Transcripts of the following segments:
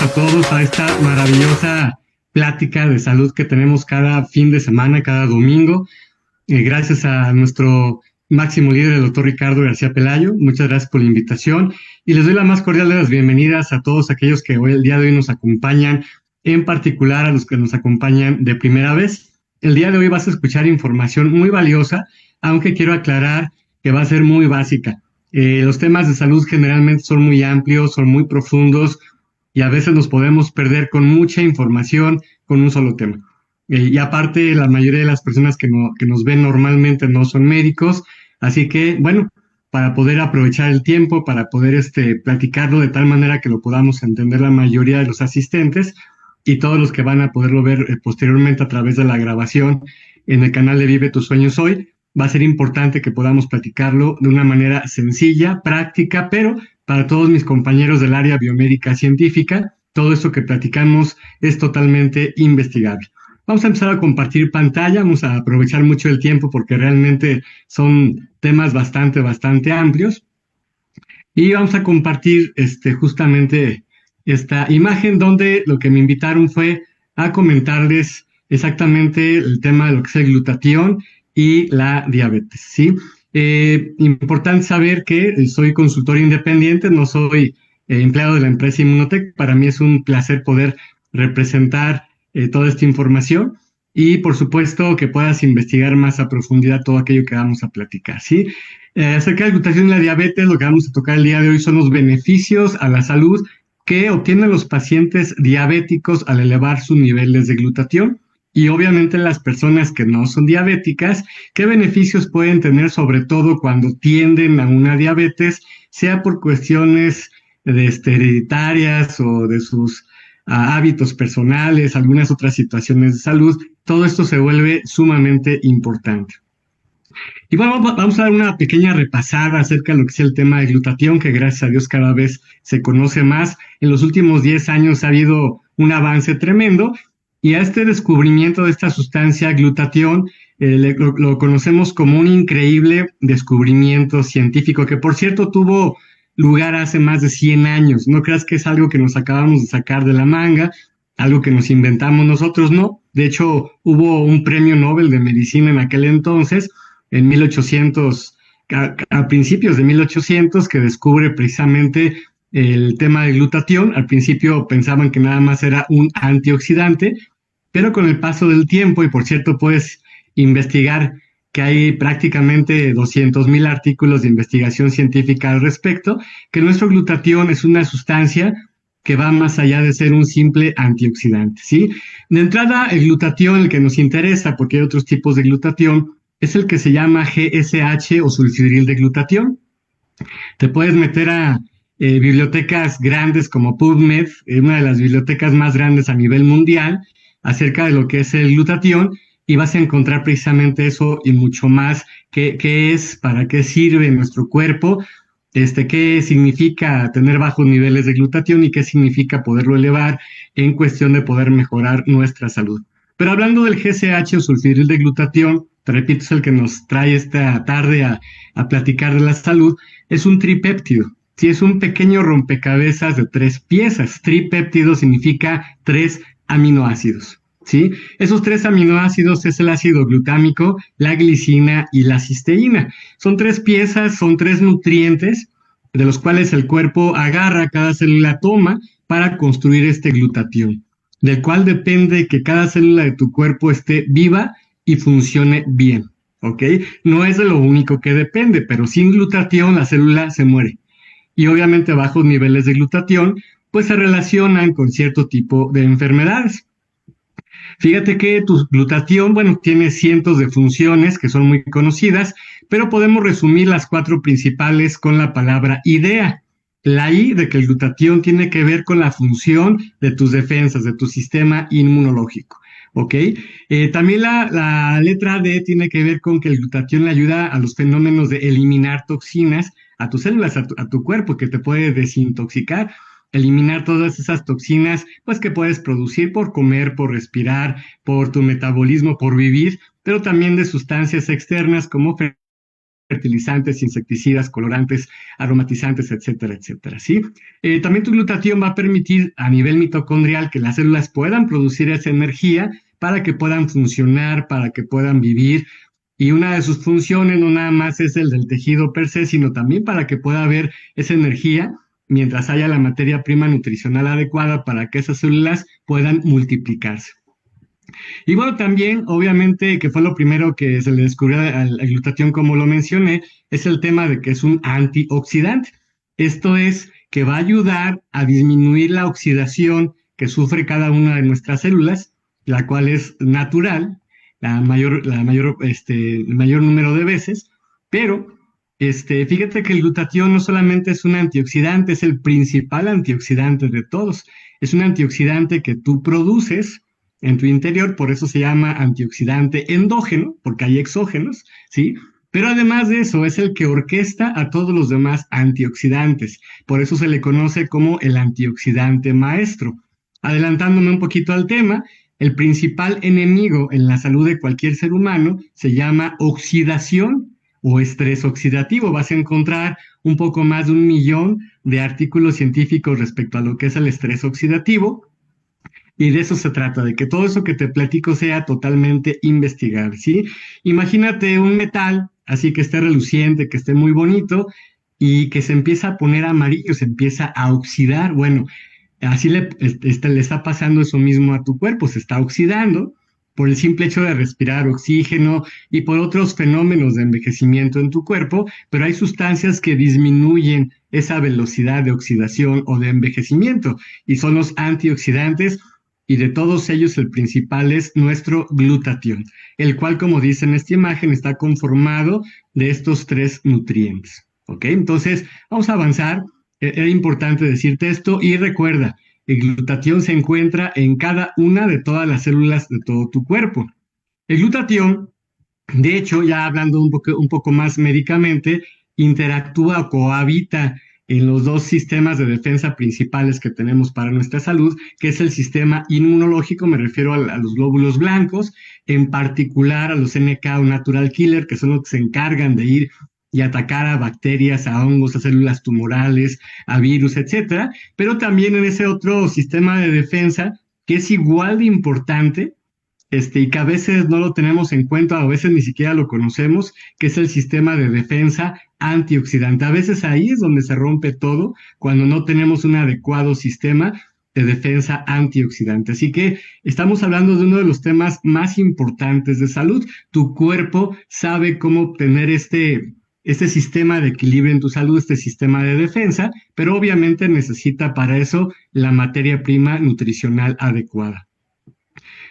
a todos a esta maravillosa plática de salud que tenemos cada fin de semana, cada domingo. Gracias a nuestro máximo líder, el doctor Ricardo García Pelayo. Muchas gracias por la invitación y les doy la más cordial de las bienvenidas a todos aquellos que hoy, el día de hoy nos acompañan, en particular a los que nos acompañan de primera vez. El día de hoy vas a escuchar información muy valiosa, aunque quiero aclarar que va a ser muy básica. Los temas de salud generalmente son muy amplios, son muy profundos y a veces nos podemos perder con mucha información con un solo tema. Y aparte, la mayoría de las personas que nos ven normalmente no son médicos, así que, bueno, para poder aprovechar el tiempo, para poder platicarlo de tal manera que lo podamos entender la mayoría de los asistentes y todos los que van a poderlo ver posteriormente a través de la grabación en el canal de Vive tus Sueños Hoy, va a ser importante que podamos platicarlo de una manera sencilla, práctica, pero para todos mis compañeros del área biomédica científica, todo esto que platicamos es totalmente investigable. Vamos a empezar a compartir pantalla, vamos a aprovechar mucho el tiempo porque realmente son temas bastante amplios. Y vamos a compartir justamente esta imagen donde lo que me invitaron fue a comentarles exactamente el tema de lo que es el glutatión y la diabetes, ¿sí? Importante saber que soy consultor independiente, no soy empleado de la empresa Immunotech. Para mí es un placer poder representar toda esta información y por supuesto que puedas investigar más a profundidad todo aquello que vamos a platicar, ¿sí? Acerca de la glutación y la diabetes, lo que vamos a tocar el día de hoy son los beneficios a la salud que obtienen los pacientes diabéticos al elevar sus niveles de glutatión. Y obviamente las personas que no son diabéticas, ¿qué beneficios pueden tener sobre todo cuando tienden a una diabetes, sea por cuestiones hereditarias o de sus hábitos personales, algunas otras situaciones de salud? Todo esto se vuelve sumamente importante. Y bueno, vamos a dar una pequeña repasada acerca de lo que es el tema de glutatión, que gracias a Dios cada vez se conoce más. En los últimos 10 años ha habido un avance tremendo. Y a este descubrimiento de esta sustancia glutatión lo conocemos como un increíble descubrimiento científico, que por cierto tuvo lugar hace más de 100 años. No creas que es algo que nos acabamos de sacar de la manga, algo que nos inventamos nosotros, no. De hecho, hubo un premio Nobel de Medicina en aquel entonces, en 1800, a principios de 1800, que descubre precisamente el tema de glutatión. Al principio pensaban que nada más era un antioxidante, pero con el paso del tiempo, y por cierto puedes investigar que hay prácticamente 200,000 artículos de investigación científica al respecto, que nuestro glutatión es una sustancia que va más allá de ser un simple antioxidante, ¿sí? De entrada, el glutatión, el que nos interesa, porque hay otros tipos de glutatión, es el que se llama GSH o sulfidril de glutatión. Te puedes meter a bibliotecas grandes como PubMed, una de las bibliotecas más grandes a nivel mundial, acerca de lo que es el glutatión, y vas a encontrar precisamente eso y mucho más, qué es, para qué sirve en nuestro cuerpo, qué significa tener bajos niveles de glutatión y qué significa poderlo elevar en cuestión de poder mejorar nuestra salud. Pero hablando del GSH o sulfidril de glutatión, te repito, es el que nos trae esta tarde a platicar de la salud, es un tripéptido. Sí, es un pequeño rompecabezas de 3 piezas. Tripéptido significa 3 aminoácidos, ¿sí? Esos 3 aminoácidos es el ácido glutámico, la glicina y la cisteína. Son 3 piezas, son 3 nutrientes de los cuales el cuerpo agarra, cada célula toma para construir este glutatión, del cual depende que cada célula de tu cuerpo esté viva y funcione bien, ¿ok? No es de lo único que depende, pero sin glutatión la célula se muere. Y obviamente bajos niveles de glutatión pues se relacionan con cierto tipo de enfermedades. Fíjate que tu glutatión, bueno, tiene cientos de funciones que son muy conocidas, pero podemos resumir las 4 principales con la palabra idea. La I de que el glutatión tiene que ver con la función de tus defensas, de tu sistema inmunológico, ¿ok? También la letra D tiene que ver con que el glutatión le ayuda a los fenómenos de eliminar toxinas a tus células, a tu cuerpo, que te puede desintoxicar, eliminar todas esas toxinas, pues que puedes producir por comer, por respirar, por tu metabolismo, por vivir, pero también de sustancias externas como fertilizantes, insecticidas, colorantes, aromatizantes, etcétera, etcétera, ¿sí? También tu glutatión va a permitir a nivel mitocondrial que las células puedan producir esa energía para que puedan funcionar, para que puedan vivir. Y una de sus funciones no nada más es el del tejido per se, sino también para que pueda haber esa energía mientras haya la materia prima nutricional adecuada para que esas células puedan multiplicarse. Y bueno, también, obviamente, que fue lo primero que se le descubrió al glutatión, como lo mencioné, es el tema de que es un antioxidante. Esto es que va a ayudar a disminuir la oxidación que sufre cada una de nuestras células, la cual es natural, el mayor número de veces, pero fíjate que el glutatión no solamente es un antioxidante, es el principal antioxidante de todos. Es un antioxidante que tú produces en tu interior, por eso se llama antioxidante endógeno, porque hay exógenos, ¿sí? Pero además de eso, es el que orquesta a todos los demás antioxidantes. Por eso se le conoce como el antioxidante maestro. Adelantándome un poquito al tema, el principal enemigo en la salud de cualquier ser humano se llama oxidación o estrés oxidativo. Vas a encontrar un poco más de 1 millón de artículos científicos respecto a lo que es el estrés oxidativo. Y de eso se trata, de que todo eso que te platico sea totalmente investigable, ¿sí? Imagínate un metal, así que esté reluciente, que esté muy bonito, y que se empieza a poner amarillo, se empieza a oxidar. Bueno, así le está pasando eso mismo a tu cuerpo, se está oxidando por el simple hecho de respirar oxígeno y por otros fenómenos de envejecimiento en tu cuerpo, pero hay sustancias que disminuyen esa velocidad de oxidación o de envejecimiento, y son los antioxidantes, y de todos ellos el principal es nuestro glutatión, el cual, como dice en esta imagen, está conformado de estos 3 nutrientes. ¿Ok? Entonces, vamos a avanzar. Era importante decirte esto y recuerda, el glutatión se encuentra en cada una de todas las células de todo tu cuerpo. El glutatión, de hecho, ya hablando un poco más médicamente, interactúa o cohabita en los 2 sistemas de defensa principales que tenemos para nuestra salud, que es el sistema inmunológico, me refiero a los glóbulos blancos, en particular a los NK o natural killer, que son los que se encargan de ir y atacar a bacterias, a hongos, a células tumorales, a virus, etcétera, pero también en ese otro sistema de defensa que es igual de importante, y que a veces no lo tenemos en cuenta, a veces ni siquiera lo conocemos, que es el sistema de defensa antioxidante. A veces ahí es donde se rompe todo, cuando no tenemos un adecuado sistema de defensa antioxidante. Así que estamos hablando de uno de los temas más importantes de salud. Tu cuerpo sabe cómo obtener este sistema de equilibrio en tu salud, este sistema de defensa, pero obviamente necesita para eso la materia prima nutricional adecuada.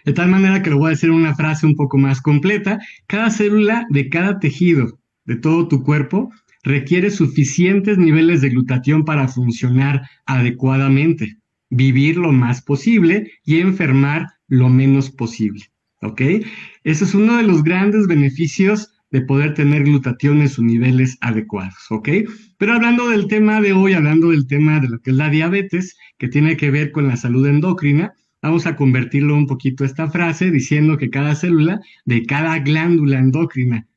De tal manera que lo voy a decir en una frase un poco más completa. Cada célula de cada tejido de todo tu cuerpo requiere suficientes niveles de glutatión para funcionar adecuadamente, vivir lo más posible y enfermar lo menos posible. ¿Ok? Ese es uno de los grandes beneficios de poder tener glutatión en sus niveles adecuados. ¿Ok? Pero hablando del tema de hoy, hablando del tema de lo que es la diabetes, que tiene que ver con la salud endocrina, vamos a convertirlo un poquito esta frase diciendo que cada célula de cada glándula endocrina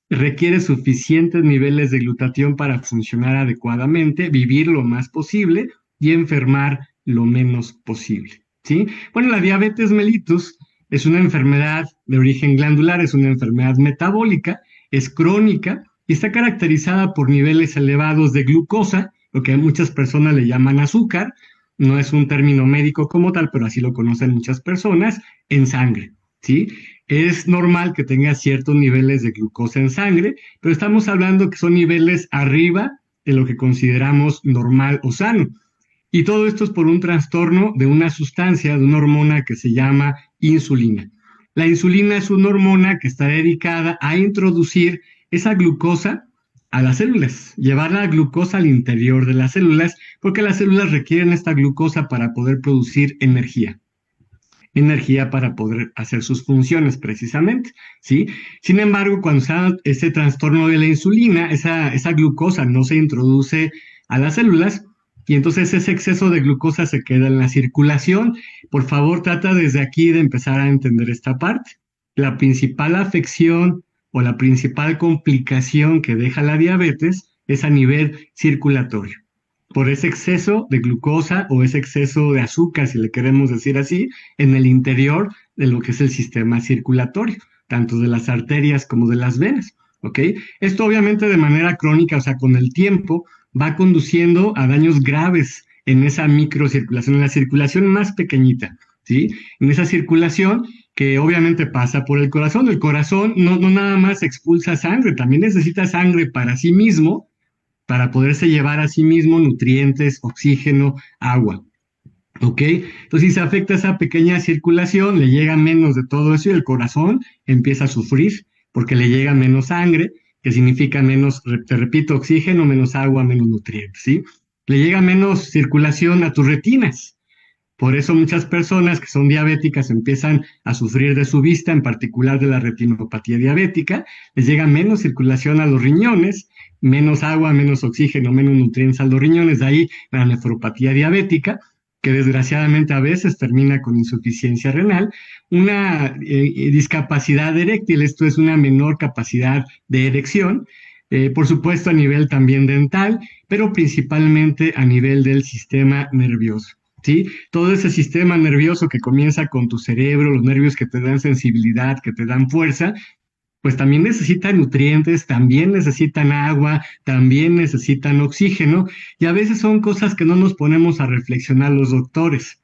requiere suficientes niveles de glutatión para funcionar adecuadamente, vivir lo más posible y enfermar lo menos posible, ¿sí? Bueno, la diabetes mellitus es una enfermedad de origen glandular, es una enfermedad metabólica, es crónica y está caracterizada por niveles elevados de glucosa, lo que muchas personas le llaman azúcar. No es un término médico como tal, pero así lo conocen muchas personas, en sangre, ¿sí? Es normal que tenga ciertos niveles de glucosa en sangre, pero estamos hablando que son niveles arriba de lo que consideramos normal o sano. Y todo esto es por un trastorno de una sustancia, de una hormona que se llama insulina. La insulina es una hormona que está dedicada a introducir esa glucosa a las células, llevar la glucosa al interior de las células, porque las células requieren esta glucosa para poder producir energía para poder hacer sus funciones precisamente, ¿sí? Sin embargo, cuando se da ese trastorno de la insulina, esa glucosa no se introduce a las células y entonces ese exceso de glucosa se queda en la circulación. Por favor, trata desde aquí de empezar a entender esta parte. La principal afección o la principal complicación que deja la diabetes es a nivel circulatorio, por ese exceso de glucosa o ese exceso de azúcar, si le queremos decir así, en el interior de lo que es el sistema circulatorio, tanto de las arterias como de las venas, ¿ok? Esto obviamente de manera crónica, o sea, con el tiempo, va conduciendo a daños graves en esa microcirculación, en la circulación más pequeñita, ¿sí? En esa circulación que obviamente pasa por el corazón. El corazón no nada más expulsa sangre, también necesita sangre para sí mismo, para poderse llevar a sí mismo nutrientes, oxígeno, agua. ¿Ok? Entonces, si se afecta esa pequeña circulación, le llega menos de todo eso y el corazón empieza a sufrir porque le llega menos sangre, que significa menos, te repito, oxígeno, menos agua, menos nutrientes, ¿sí? Le llega menos circulación a tus retinas. Por eso muchas personas que son diabéticas empiezan a sufrir de su vista, en particular de la retinopatía diabética, les llega menos circulación a los riñones, menos agua, menos oxígeno, menos nutrientes a los riñones, de ahí la nefropatía diabética, que desgraciadamente a veces termina con insuficiencia renal, una discapacidad eréctil, esto es una menor capacidad de erección, por supuesto a nivel también dental, pero principalmente a nivel del sistema nervioso. ¿Sí? Todo ese sistema nervioso que comienza con tu cerebro, los nervios que te dan sensibilidad, que te dan fuerza, pues también necesitan nutrientes, también necesitan agua, también necesitan oxígeno, y a veces son cosas que no nos ponemos a reflexionar los doctores.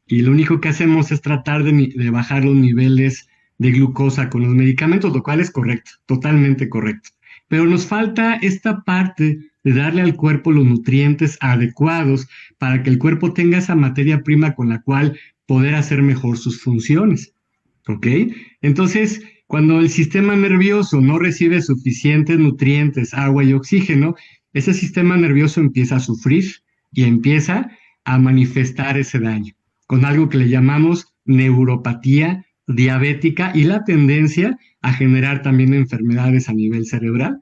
Y lo único que hacemos es tratar de bajar los niveles de glucosa con los medicamentos, lo cual es correcto, totalmente correcto. Pero nos falta esta parte de darle al cuerpo los nutrientes adecuados para que el cuerpo tenga esa materia prima con la cual poder hacer mejor sus funciones. ¿Ok? Entonces, cuando el sistema nervioso no recibe suficientes nutrientes, agua y oxígeno, ese sistema nervioso empieza a sufrir y empieza a manifestar ese daño con algo que le llamamos neuropatía diabética y la tendencia a generar también enfermedades a nivel cerebral,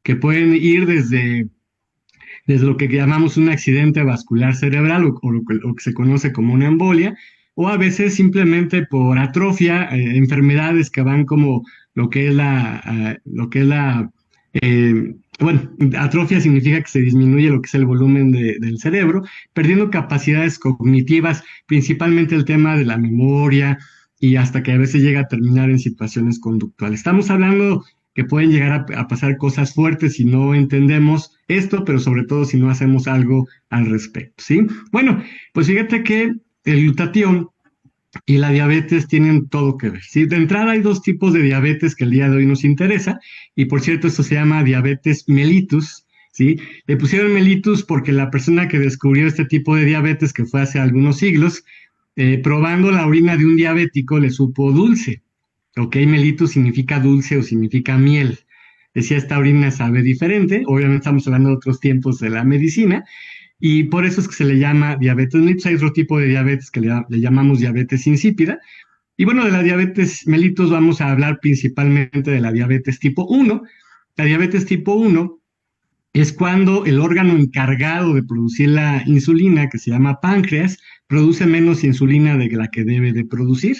que pueden ir desde lo que llamamos un accidente vascular cerebral o lo que se conoce como una embolia, o a veces simplemente por atrofia, enfermedades que van como bueno, atrofia significa que se disminuye lo que es el volumen del cerebro, perdiendo capacidades cognitivas, principalmente el tema de la memoria y hasta que a veces llega a terminar en situaciones conductuales. Estamos hablando que pueden llegar a pasar cosas fuertes si no entendemos esto, pero sobre todo si no hacemos algo al respecto, ¿sí? Bueno, pues fíjate que el glutatión y la diabetes tienen todo que ver, ¿sí? De entrada hay dos tipos de diabetes que el día de hoy nos interesa, y por cierto esto se llama diabetes mellitus, ¿sí? Le pusieron mellitus porque la persona que descubrió este tipo de diabetes, que fue hace algunos siglos, probando la orina de un diabético le supo dulce, ¿ok? Mellitus significa dulce o significa miel. Decía, esta orina sabe diferente, obviamente estamos hablando de otros tiempos de la medicina, y por eso es que se le llama diabetes mellitus. Hay otro tipo de diabetes que le llamamos diabetes insípida. Y bueno, de la diabetes mellitus vamos a hablar principalmente de la diabetes tipo 1. La diabetes tipo 1 es cuando el órgano encargado de producir la insulina, que se llama páncreas, produce menos insulina de la que debe de producir.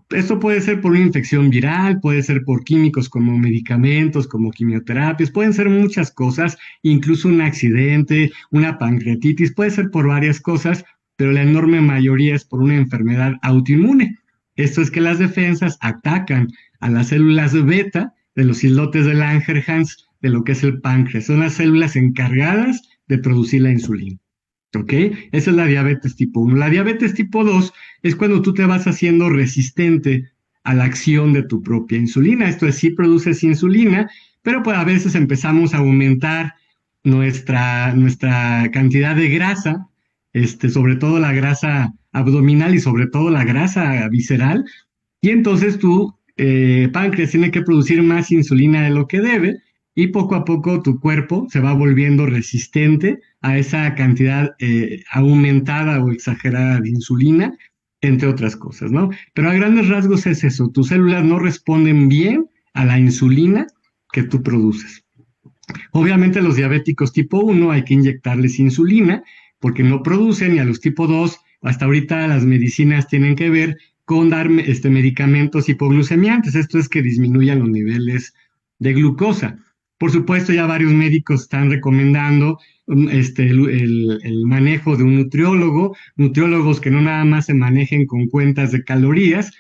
Esto puede ser por una infección viral, puede ser por químicos como medicamentos, como quimioterapias, pueden ser muchas cosas, incluso un accidente, una pancreatitis, puede ser por varias cosas, pero la enorme mayoría es por una enfermedad autoinmune. Esto es que las defensas atacan a las células beta de los islotes de Langerhans de lo que es el páncreas. Son las células encargadas de producir la insulina. ¿Ok? Esa es la diabetes tipo 1. La diabetes tipo 2 es cuando tú te vas haciendo resistente a la acción de tu propia insulina. Esto es, sí produces insulina, pero pues a veces empezamos a aumentar nuestra cantidad de grasa, sobre todo la grasa abdominal y sobre todo la grasa visceral, y entonces tu páncreas tiene que producir más insulina de lo que debe, y poco a poco tu cuerpo se va volviendo resistente a esa cantidad aumentada o exagerada de insulina, entre otras cosas, ¿no? Pero a grandes rasgos es eso, tus células no responden bien a la insulina que tú produces. Obviamente los diabéticos tipo 1 hay que inyectarles insulina porque no producen, y a los tipo 2 hasta ahorita las medicinas tienen que ver con dar medicamentos hipoglucemiantes. Esto es que disminuyan los niveles de glucosa. Por supuesto, ya varios médicos están recomendando el manejo de un nutriólogo, nutriólogos que no nada más se manejen con cuentas de calorías,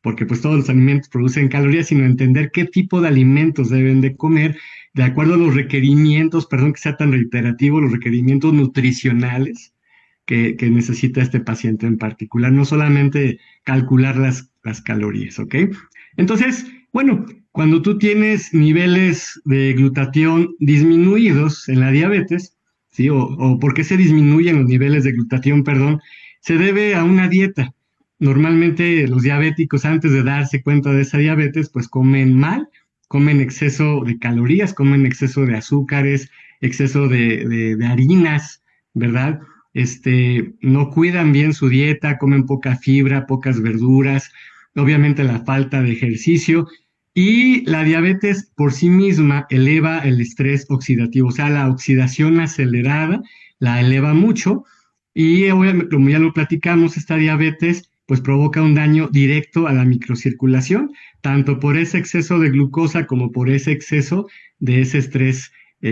porque pues todos los alimentos producen calorías, sino entender qué tipo de alimentos deben de comer de acuerdo a los requerimientos, perdón que sea tan reiterativo, los requerimientos nutricionales que necesita este paciente en particular, no solamente calcular las calorías, ¿ok? Entonces, bueno, cuando tú tienes niveles de glutatión disminuidos en la diabetes, ¿sí? O ¿por qué se disminuyen los niveles de glutatión, perdón? Se debe a una dieta. Normalmente los diabéticos, antes de darse cuenta de esa diabetes, pues comen mal, comen exceso de calorías, comen exceso de azúcares, exceso de harinas, ¿verdad? No cuidan bien su dieta, comen poca fibra, pocas verduras, obviamente la falta de ejercicio y la diabetes por sí misma eleva el estrés oxidativo, o sea, la oxidación acelerada la eleva mucho y obviamente, como ya lo platicamos, esta diabetes pues provoca un daño directo a la microcirculación, tanto por ese exceso de glucosa como por ese exceso de ese estrés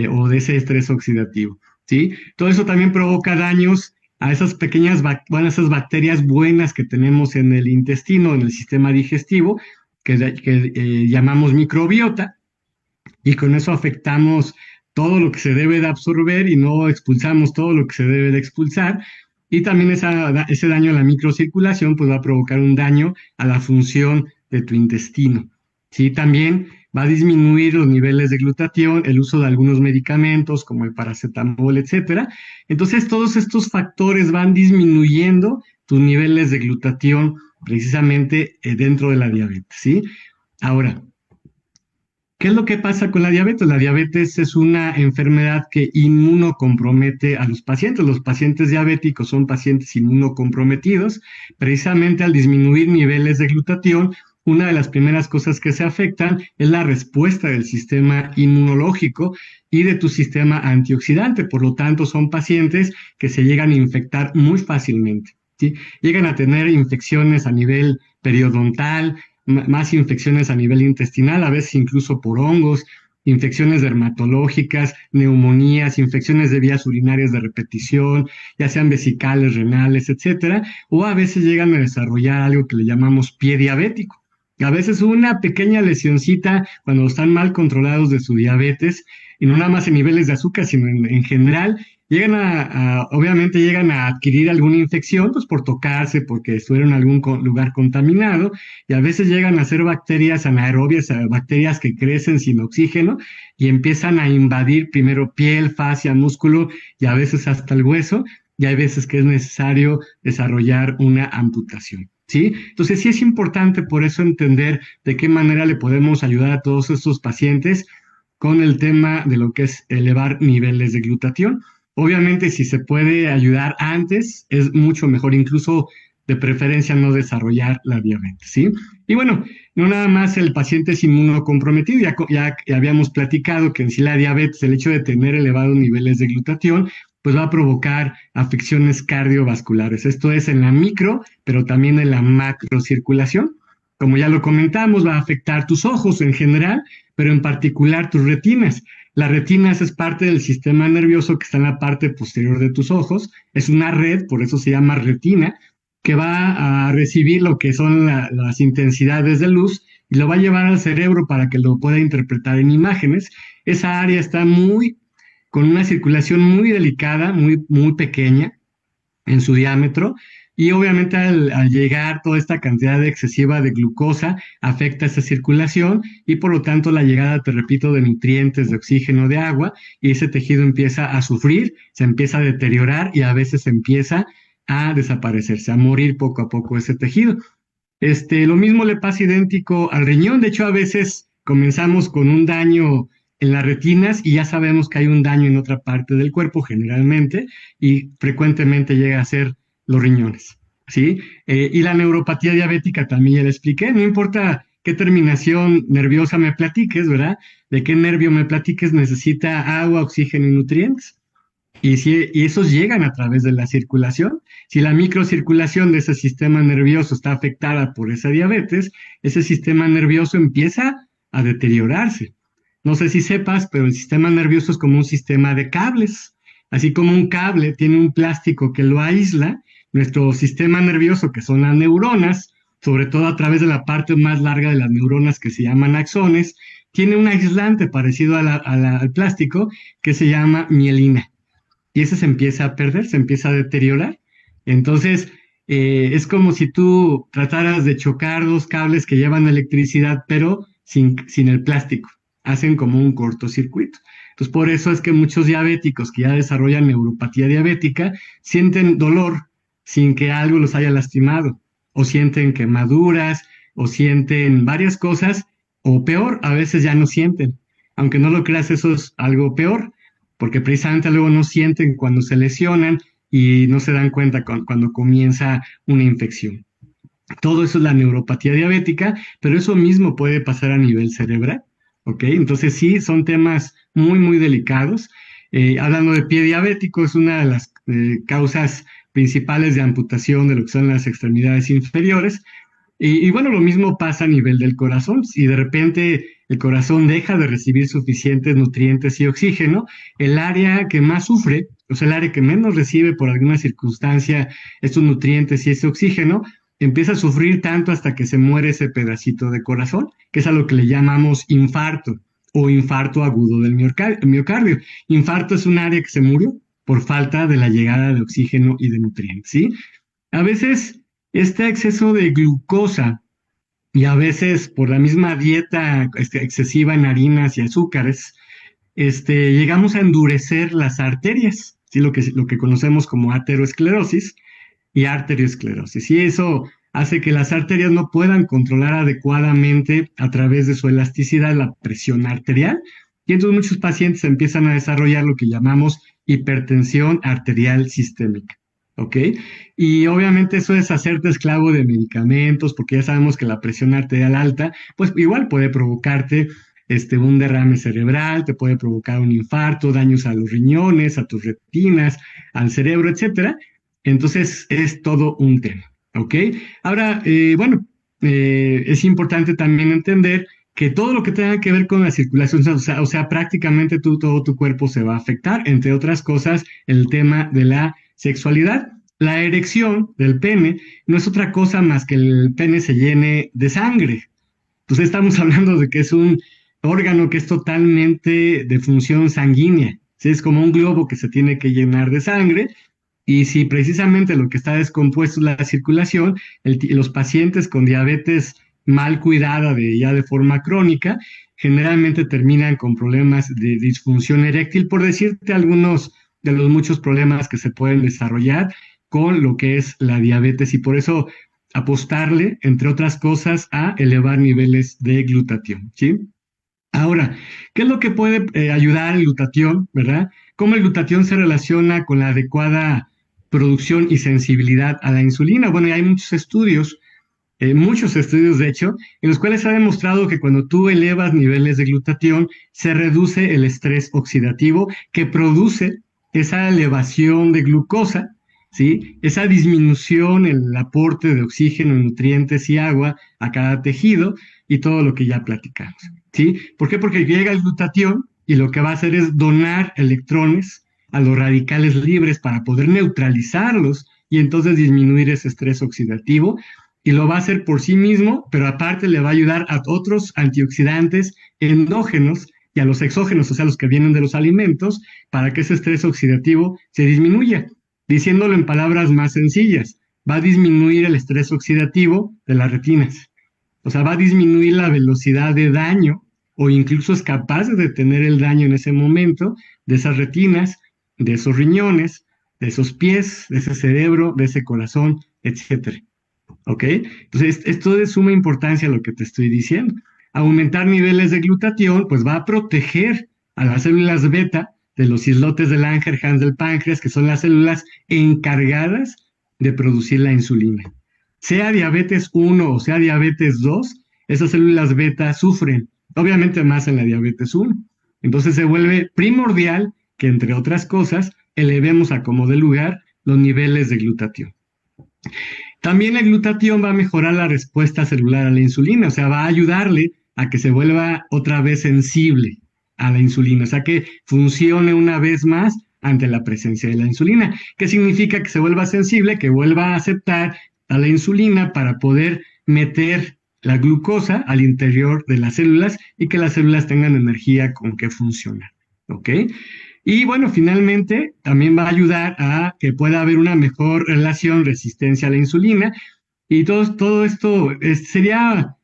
o de ese estrés oxidativo. ¿Sí? Todo eso también provoca daños a esas pequeñas, bueno, esas bacterias buenas que tenemos en el intestino, en el sistema digestivo, que llamamos microbiota, y con eso afectamos todo lo que se debe de absorber y no expulsamos todo lo que se debe de expulsar. Y también ese daño a la microcirculación pues va a provocar un daño a la función de tu intestino. ¿Sí? También va a disminuir los niveles de glutatión, el uso de algunos medicamentos como el paracetamol, etcétera. Entonces, todos estos factores van disminuyendo tus niveles de glutatión precisamente dentro de la diabetes, ¿sí? Ahora, ¿qué es lo que pasa con la diabetes? La diabetes es una enfermedad que inmunocompromete a los pacientes. Los pacientes diabéticos son pacientes inmunocomprometidos. Precisamente al disminuir niveles de glutatión, una de las primeras cosas que se afectan es la respuesta del sistema inmunológico y de tu sistema antioxidante. Por lo tanto, son pacientes que se llegan a infectar muy fácilmente, ¿sí? Llegan a tener infecciones a nivel periodontal, más infecciones a nivel intestinal, a veces incluso por hongos, infecciones dermatológicas, neumonías, infecciones de vías urinarias de repetición, ya sean vesicales, renales, etcétera, o a veces llegan a desarrollar algo que le llamamos pie diabético. A veces una pequeña lesioncita cuando están mal controlados de su diabetes, y no nada más en niveles de azúcar, sino en general, llegan obviamente llegan a adquirir alguna infección, pues por tocarse, porque estuvieron en algún lugar contaminado, y a veces llegan a ser bacterias anaerobias, bacterias que crecen sin oxígeno y empiezan a invadir primero piel, fascia, músculo y a veces hasta el hueso, y hay veces que es necesario desarrollar una amputación. ¿Sí? Entonces sí es importante por eso entender de qué manera le podemos ayudar a todos estos pacientes con el tema de lo que es elevar niveles de glutatión. Obviamente, si se puede ayudar antes, es mucho mejor, incluso de preferencia no desarrollar la diabetes, ¿sí? Y bueno, no nada más el paciente es inmunocomprometido, ya habíamos platicado que en sí la diabetes, el hecho de tener elevados niveles de glutatión, pues va a provocar afecciones cardiovasculares. Esto es en la micro, pero también en la macrocirculación. Como ya lo comentamos, va a afectar tus ojos en general, pero en particular tus retinas. La retina es parte del sistema nervioso que está en la parte posterior de tus ojos. Es una red, por eso se llama retina, que va a recibir lo que son las intensidades de luz y lo va a llevar al cerebro para que lo pueda interpretar en imágenes. Esa área está con una circulación muy delicada, muy pequeña en su diámetro, y obviamente al llegar toda esta cantidad excesiva de glucosa afecta esa circulación y por lo tanto la llegada, te repito, de nutrientes, de oxígeno, de agua, y ese tejido empieza a sufrir, se empieza a deteriorar y a veces empieza a desaparecerse, a morir poco a poco ese tejido. Lo mismo le pasa idéntico al riñón. De hecho, a veces comenzamos con un daño en las retinas y ya sabemos que hay un daño en otra parte del cuerpo generalmente y frecuentemente llega a ser los riñones, ¿sí? Y la neuropatía diabética también ya le expliqué, no importa qué terminación nerviosa me platiques, ¿verdad? De qué nervio me platiques, necesita agua, oxígeno y nutrientes. y esos llegan a través de la circulación. Si la microcirculación de ese sistema nervioso está afectada por esa diabetes, ese sistema nervioso empieza a deteriorarse. No sé si sepas, pero el sistema nervioso es como un sistema de cables. Así como un cable tiene un plástico que lo aísla, nuestro sistema nervioso, que son las neuronas, sobre todo a través de la parte más larga de las neuronas que se llaman axones, tiene un aislante parecido al plástico que se llama mielina. Y ese se empieza a perder, se empieza a deteriorar. Entonces, es como si tú trataras de chocar dos cables que llevan electricidad, pero sin el plástico. Hacen como un cortocircuito. Entonces, por eso es que muchos diabéticos que ya desarrollan neuropatía diabética sienten dolor sin que algo los haya lastimado, o sienten quemaduras, o sienten varias cosas, o peor, a veces ya no sienten. Aunque no lo creas, eso es algo peor, porque precisamente luego no sienten cuando se lesionan y no se dan cuenta cuando comienza una infección. Todo eso es la neuropatía diabética, pero eso mismo puede pasar a nivel cerebral, ¿ok? Entonces sí, son temas muy, muy delicados. Hablando de pie diabético, es una de las causas principales de amputación de lo que son las extremidades inferiores. Y bueno, lo mismo pasa a nivel del corazón. Si de repente el corazón deja de recibir suficientes nutrientes y oxígeno, el área que más sufre, o sea, el área que menos recibe por alguna circunstancia estos nutrientes y ese oxígeno, empieza a sufrir tanto hasta que se muere ese pedacito de corazón, que es a lo que le llamamos infarto o infarto agudo del miocardio. Infarto es un área que se murió por falta de la llegada de oxígeno y de nutrientes, ¿sí? A veces este exceso de glucosa y a veces por la misma dieta excesiva en harinas y azúcares, llegamos a endurecer las arterias, ¿sí? Lo que conocemos como aterosclerosis y arteriosclerosis. Y eso hace que las arterias no puedan controlar adecuadamente a través de su elasticidad la presión arterial. Y entonces muchos pacientes empiezan a desarrollar lo que llamamos hipertensión arterial sistémica. ¿Ok? Y obviamente eso es hacerte esclavo de medicamentos, porque ya sabemos que la presión arterial alta, pues igual puede provocarte un derrame cerebral, te puede provocar un infarto, daños a los riñones, a tus retinas, al cerebro, etcétera. Entonces es todo un tema, ¿ok? Ahora, bueno, es importante también entender que todo lo que tenga que ver con la circulación, o sea, prácticamente todo tu cuerpo se va a afectar, entre otras cosas, el tema de la sexualidad. La erección del pene no es otra cosa más que el pene se llene de sangre. Entonces estamos hablando de que es un órgano que es totalmente de función sanguínea. ¿Sí? Es como un globo que se tiene que llenar de sangre. Y si precisamente lo que está descompuesto es la circulación, los pacientes con diabetes mal cuidada ya de forma crónica, generalmente terminan con problemas de disfunción eréctil, por decirte algunos de los muchos problemas que se pueden desarrollar con lo que es la diabetes y por eso apostarle, entre otras cosas, a elevar niveles de glutatión, ¿sí? Ahora, ¿qué es lo que puede ayudar el glutatión, verdad? ¿Cómo el glutatión se relaciona con la adecuada producción y sensibilidad a la insulina? Bueno, y hay muchos estudios de hecho, en los cuales se ha demostrado que cuando tú elevas niveles de glutatión, se reduce el estrés oxidativo que produce esa elevación de glucosa, ¿sí? Esa disminución en el aporte de oxígeno, nutrientes y agua a cada tejido y todo lo que ya platicamos, ¿sí? ¿Por qué? Porque llega el glutatión y lo que va a hacer es donar electrones a los radicales libres para poder neutralizarlos y entonces disminuir ese estrés oxidativo y lo va a hacer por sí mismo, pero aparte le va a ayudar a otros antioxidantes endógenos y a los exógenos, o sea, los que vienen de los alimentos, para que ese estrés oxidativo se disminuya. Diciéndolo en palabras más sencillas, va a disminuir el estrés oxidativo de las retinas. O sea, va a disminuir la velocidad de daño o incluso es capaz de detener el daño en ese momento de esas retinas, de esos riñones, de esos pies, de ese cerebro, de ese corazón, etcétera. ¿Ok? Entonces, esto es de suma importancia lo que te estoy diciendo. Aumentar niveles de glutatión, pues va a proteger a las células beta de los islotes de Langerhans del páncreas, que son las células encargadas de producir la insulina. Sea diabetes 1 o sea diabetes 2, esas células beta sufren, obviamente más en la diabetes 1. Entonces se vuelve primordial que, entre otras cosas, elevemos a como de lugar los niveles de glutatión. También el glutatión va a mejorar la respuesta celular a la insulina, o sea, va a ayudarle a que se vuelva otra vez sensible a la insulina, o sea, que funcione una vez más ante la presencia de la insulina. ¿Qué significa que se vuelva sensible? Que vuelva a aceptar a la insulina para poder meter la glucosa al interior de las células y que las células tengan energía con que funcionar, ¿ok? Y bueno, finalmente también va a ayudar a que pueda haber una mejor relación resistencia a la insulina y todo esto sería,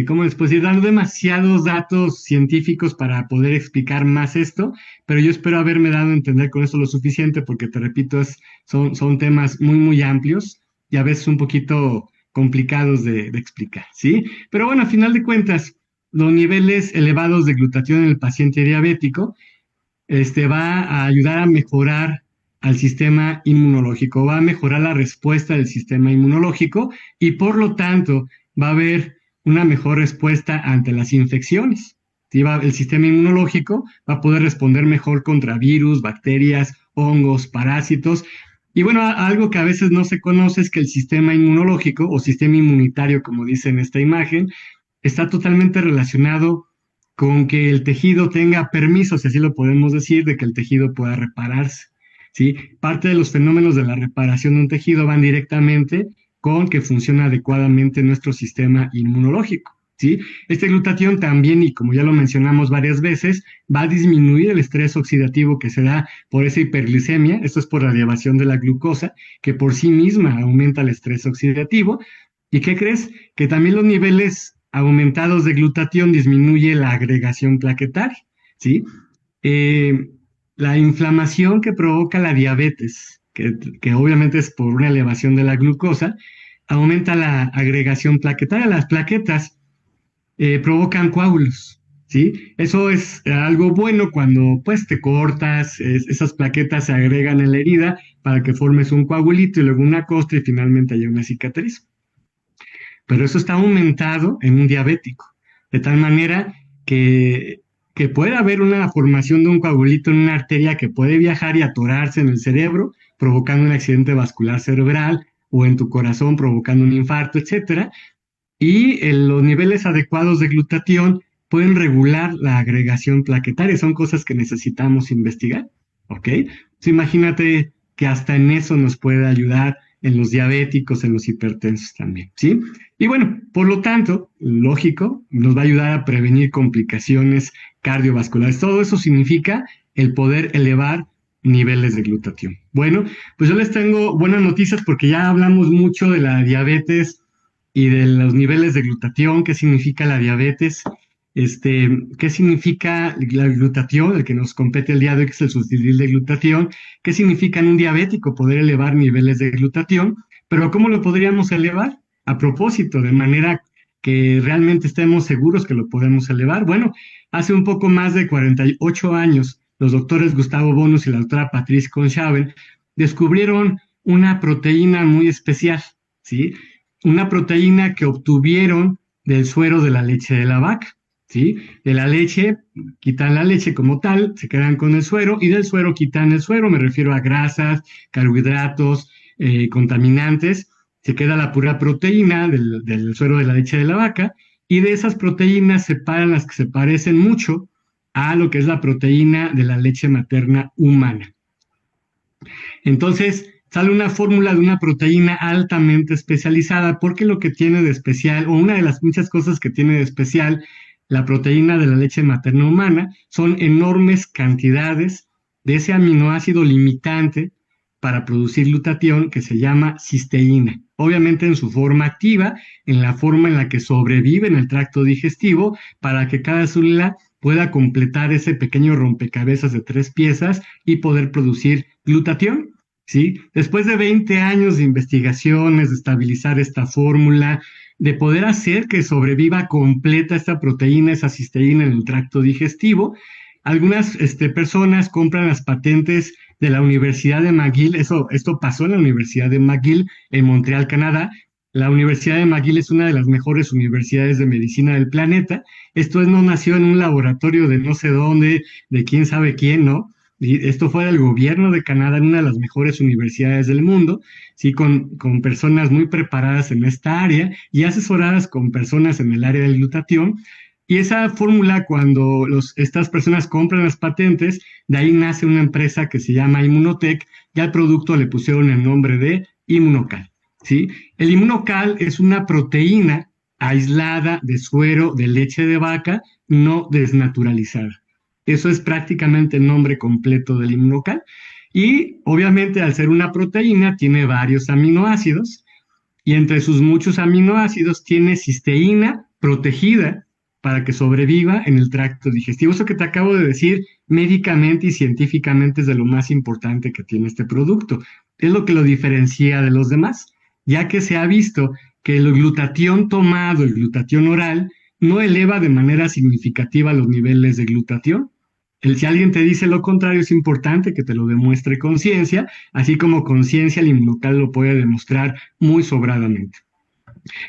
¿cómo les puedo decir? Dar demasiados datos científicos para poder explicar más esto, pero yo espero haberme dado a entender con esto lo suficiente porque te repito, son temas muy, muy amplios y a veces un poquito complicados de explicar, ¿sí? Pero bueno, a final de cuentas, los niveles elevados de glutatión en el paciente diabético va a ayudar a mejorar al sistema inmunológico, va a mejorar la respuesta del sistema inmunológico y por lo tanto va a haber una mejor respuesta ante las infecciones. ¿Sí? El sistema inmunológico va a poder responder mejor contra virus, bacterias, hongos, parásitos. Y bueno, algo que a veces no se conoce es que el sistema inmunológico o sistema inmunitario, como dice en esta imagen, está totalmente relacionado con que el tejido tenga permiso, si así lo podemos decir, de que el tejido pueda repararse, ¿sí? Parte de los fenómenos de la reparación de un tejido van directamente con que funcione adecuadamente nuestro sistema inmunológico, ¿sí? Este glutatión también, y como ya lo mencionamos varias veces, va a disminuir el estrés oxidativo que se da por esa hiperglicemia, esto es por la elevación de la glucosa, que por sí misma aumenta el estrés oxidativo. ¿Y qué crees? Que también los niveles aumentados de glutatión disminuye la agregación plaquetaria, ¿sí? Eh, la inflamación que provoca la diabetes, que obviamente es por una elevación de la glucosa, aumenta la agregación plaquetaria. Las plaquetas provocan coágulos, ¿sí? Eso es algo bueno cuando pues te cortas, esas plaquetas se agregan en la herida para que formes un coagulito y luego una costra y finalmente haya una cicatriz. Pero eso está aumentado en un diabético, de tal manera que puede haber una formación de un coagulito en una arteria que puede viajar y atorarse en el cerebro, provocando un accidente vascular cerebral o en tu corazón provocando un infarto, etcétera. Y los niveles adecuados de glutatión pueden regular la agregación plaquetaria, son cosas que necesitamos investigar, ¿ok? Entonces, imagínate que hasta en eso nos puede ayudar en los diabéticos, en los hipertensos también, ¿sí? Y bueno, por lo tanto, lógico, nos va a ayudar a prevenir complicaciones cardiovasculares. Todo eso significa el poder elevar niveles de glutatión. Bueno, pues yo les tengo buenas noticias porque ya hablamos mucho de la diabetes y de los niveles de glutatión, qué significa la diabetes, qué significa la glutatión, el que nos compete el día de hoy, que es el sustituir de glutatión, qué significa en un diabético poder elevar niveles de glutatión, pero ¿cómo lo podríamos elevar? A propósito, de manera que realmente estemos seguros que lo podemos elevar. Bueno, hace un poco más de 48 años, los doctores Gustavo Bonus y la doctora Patrice Conshaven descubrieron una proteína muy especial, ¿sí? Una proteína que obtuvieron del suero de la leche de la vaca, ¿sí? De la leche, quitan la leche como tal, se quedan con el suero, y del suero quitan el suero, me refiero a grasas, carbohidratos, contaminantes, se queda la pura proteína del suero de la leche de la vaca, y de esas proteínas se separan las que se parecen mucho a lo que es la proteína de la leche materna humana. Entonces, sale una fórmula de una proteína altamente especializada, porque lo que tiene de especial, o una de las muchas cosas que tiene de especial la proteína de la leche materna humana, son enormes cantidades de ese aminoácido limitante para producir glutatión que se llama cisteína. Obviamente en su forma activa, en la forma en la que sobrevive en el tracto digestivo, para que cada célula pueda completar ese pequeño rompecabezas de 3 piezas y poder producir glutatión. ¿Sí? Después de 20 años de investigaciones, de estabilizar esta fórmula, de poder hacer que sobreviva completa esta proteína, esa cisteína en el tracto digestivo, algunas personas compran las patentes de la Universidad de McGill. Esto pasó en la Universidad de McGill en Montreal, Canadá. La Universidad de McGill es una de las mejores universidades de medicina del planeta. Esto no nació en un laboratorio de no sé dónde, de quién sabe quién, ¿no? Y esto fue del gobierno de Canadá en una de las mejores universidades del mundo, sí, con personas muy preparadas en esta área y asesoradas con personas en el área del glutatión. Y esa fórmula, cuando estas personas compran las patentes, de ahí nace una empresa que se llama Immunotech, y al producto le pusieron el nombre de Inmunocal, ¿sí? El Inmunocal es una proteína aislada de suero de leche de vaca no desnaturalizada. Eso es prácticamente el nombre completo del Inmunocal. Y obviamente al ser una proteína tiene varios aminoácidos y entre sus muchos aminoácidos tiene cisteína protegida para que sobreviva en el tracto digestivo. Eso que te acabo de decir médicamente y científicamente es de lo más importante que tiene este producto. Es lo que lo diferencia de los demás, ya que se ha visto que el glutatión tomado, el glutatión oral, no eleva de manera significativa los niveles de glutatión. Si alguien te dice lo contrario, es importante que te lo demuestre con ciencia, así como con ciencia el Inmunocal lo puede demostrar muy sobradamente.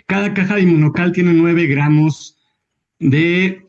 Cada caja de Inmunocal tiene 9 gramos de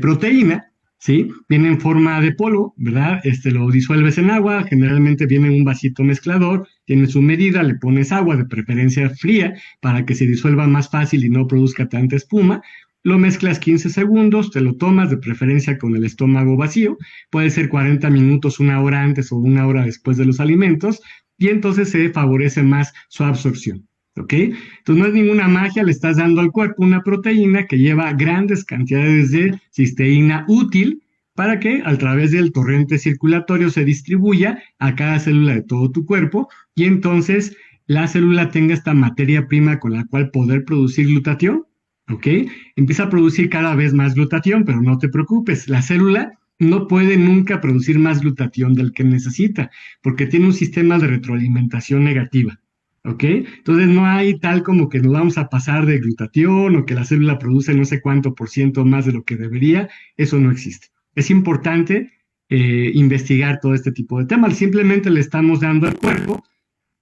proteína, ¿sí? Viene en forma de polvo, ¿verdad? Lo disuelves en agua, generalmente viene en un vasito mezclador, tiene su medida, le pones agua, de preferencia fría, para que se disuelva más fácil y no produzca tanta espuma. Lo mezclas 15 segundos, te lo tomas de preferencia con el estómago vacío, puede ser 40 minutos, una hora antes o una hora después de los alimentos, y entonces se favorece más su absorción. ¿Ok? Entonces no es ninguna magia, le estás dando al cuerpo una proteína que lleva grandes cantidades de cisteína útil para que a través del torrente circulatorio se distribuya a cada célula de todo tu cuerpo y entonces la célula tenga esta materia prima con la cual poder producir glutatión, ¿ok? Empieza a producir cada vez más glutatión, pero no te preocupes, la célula no puede nunca producir más glutatión del que necesita, porque tiene un sistema de retroalimentación negativa. ¿Ok? Entonces no hay tal como que nos vamos a pasar de glutatión o que la célula produce no sé cuánto por ciento más de lo que debería. Eso no existe. Es importante investigar todo este tipo de temas. Simplemente le estamos dando al cuerpo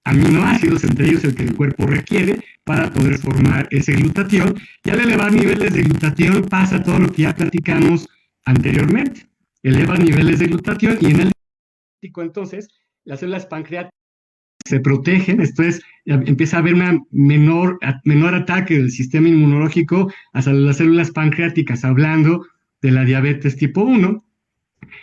aminoácidos, entre ellos el que el cuerpo requiere para poder formar ese glutatión. Y al elevar niveles de glutatión pasa todo lo que ya platicamos anteriormente. Eleva niveles de glutatión y en el entonces las células pancreáticas se protegen, esto es, empieza a haber una menor ataque del sistema inmunológico hacia las células pancreáticas, hablando de la diabetes tipo 1,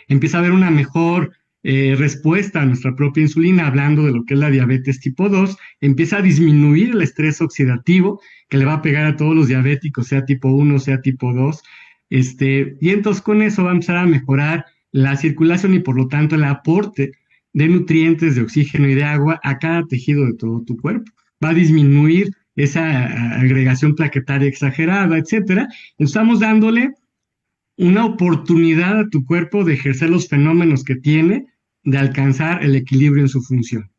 empieza a haber una mejor respuesta a nuestra propia insulina, hablando de lo que es la diabetes tipo 2, empieza a disminuir el estrés oxidativo que le va a pegar a todos los diabéticos, sea tipo 1, sea tipo 2, y entonces con eso va a empezar a mejorar la circulación y por lo tanto el aporte de nutrientes, de oxígeno y de agua a cada tejido de todo tu cuerpo. Va a disminuir esa agregación plaquetaria exagerada, etcétera. Estamos dándole una oportunidad a tu cuerpo de ejercer los fenómenos que tiene, de alcanzar el equilibrio en su función.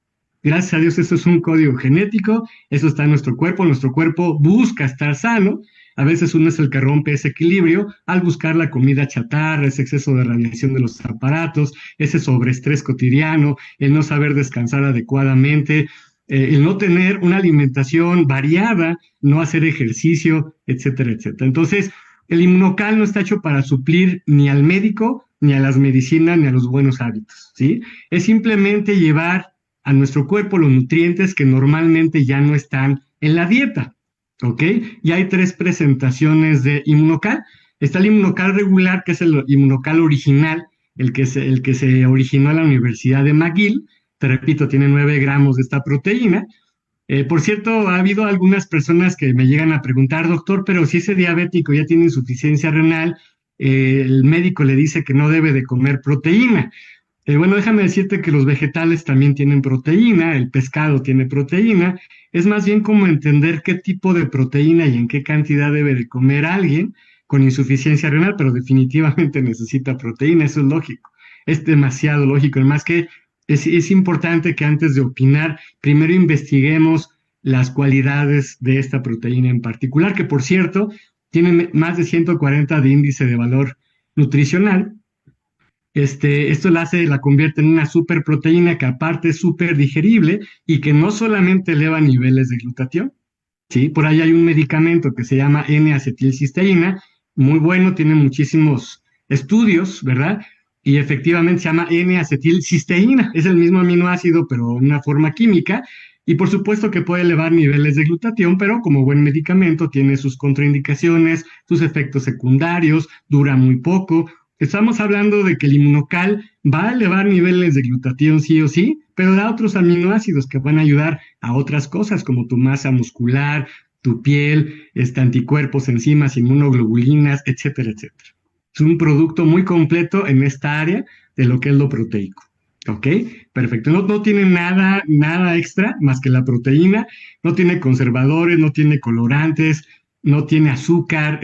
Gracias a Dios, eso es un código genético, eso está en nuestro cuerpo busca estar sano, a veces uno es el que rompe ese equilibrio al buscar la comida chatarra, ese exceso de radiación de los aparatos, ese sobreestrés cotidiano, el no saber descansar adecuadamente, el no tener una alimentación variada, no hacer ejercicio, etcétera, etcétera. Entonces, el Inmunocal no está hecho para suplir ni al médico, ni a las medicinas, ni a los buenos hábitos, ¿sí? Es simplemente llevar a nuestro cuerpo los nutrientes que normalmente ya no están en la dieta. ¿Ok? Y hay 3 presentaciones de Inmunocal. Está el Inmunocal regular, que es el Inmunocal original, el que se originó en la Universidad de McGill. Te repito, tiene 9 gramos de esta proteína. Por cierto, ha habido algunas personas que me llegan a preguntar, doctor, pero si ese diabético ya tiene insuficiencia renal, el médico le dice que no debe de comer proteína. Bueno, déjame decirte que los vegetales también tienen proteína, el pescado tiene proteína, es más bien como entender qué tipo de proteína y en qué cantidad debe de comer alguien con insuficiencia renal, pero definitivamente necesita proteína, eso es lógico, es demasiado lógico, además que es importante que antes de opinar, primero investiguemos las cualidades de esta proteína en particular, que por cierto, tiene más de 140 de índice de valor nutricional. Esto la convierte en una superproteína que aparte es súper digerible y que no solamente eleva niveles de glutatión, ¿sí? Por ahí hay un medicamento que se llama N-acetilcisteína, muy bueno, tiene muchísimos estudios, ¿verdad? y efectivamente se llama N-acetilcisteína. Es el mismo aminoácido, pero en una forma química. Y por supuesto que puede elevar niveles de glutatión, pero como buen medicamento tiene sus contraindicaciones, sus efectos secundarios, dura muy poco. Estamos hablando de que el inmunocal va a elevar niveles de glutatión sí o sí, pero da otros aminoácidos que van a ayudar a otras cosas como tu masa muscular, tu piel, anticuerpos, enzimas, inmunoglobulinas, etcétera, etcétera. Es un producto muy completo en esta área de lo que es lo proteico. ¿Ok? Perfecto. No tiene nada extra más que la proteína, no tiene conservadores, no tiene colorantes, no tiene azúcar,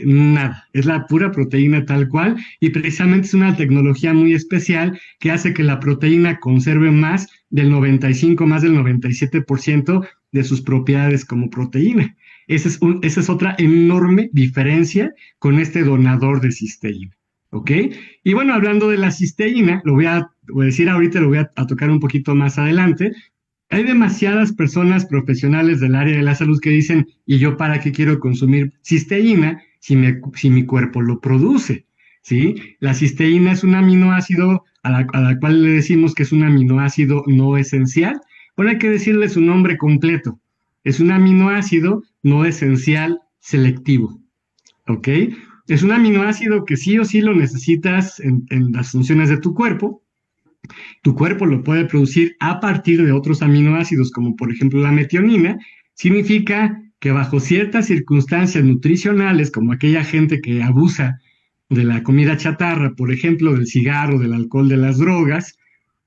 nada. Es la pura proteína tal cual y precisamente es una tecnología muy especial que hace que la proteína conserve más del 97% de sus propiedades como proteína. Esa es otra enorme diferencia con este donador de cisteína. ¿Ok? Y bueno, hablando de la cisteína, lo voy a decir ahorita, lo voy a tocar un poquito más adelante. Hay demasiadas personas profesionales del área de la salud que dicen, ¿y yo para qué quiero consumir cisteína si mi cuerpo lo produce? ¿Sí? La cisteína es un aminoácido a la cual le decimos que es un aminoácido no esencial. Bueno, hay que decirle su nombre completo. Es un aminoácido no esencial selectivo. ¿Ok? Es un aminoácido que sí o sí lo necesitas en las funciones de tu cuerpo. Tu cuerpo lo puede producir a partir de otros aminoácidos, como por ejemplo la metionina. Significa que bajo ciertas circunstancias nutricionales, como aquella gente que abusa de la comida chatarra, por ejemplo, del cigarro, del alcohol, de las drogas,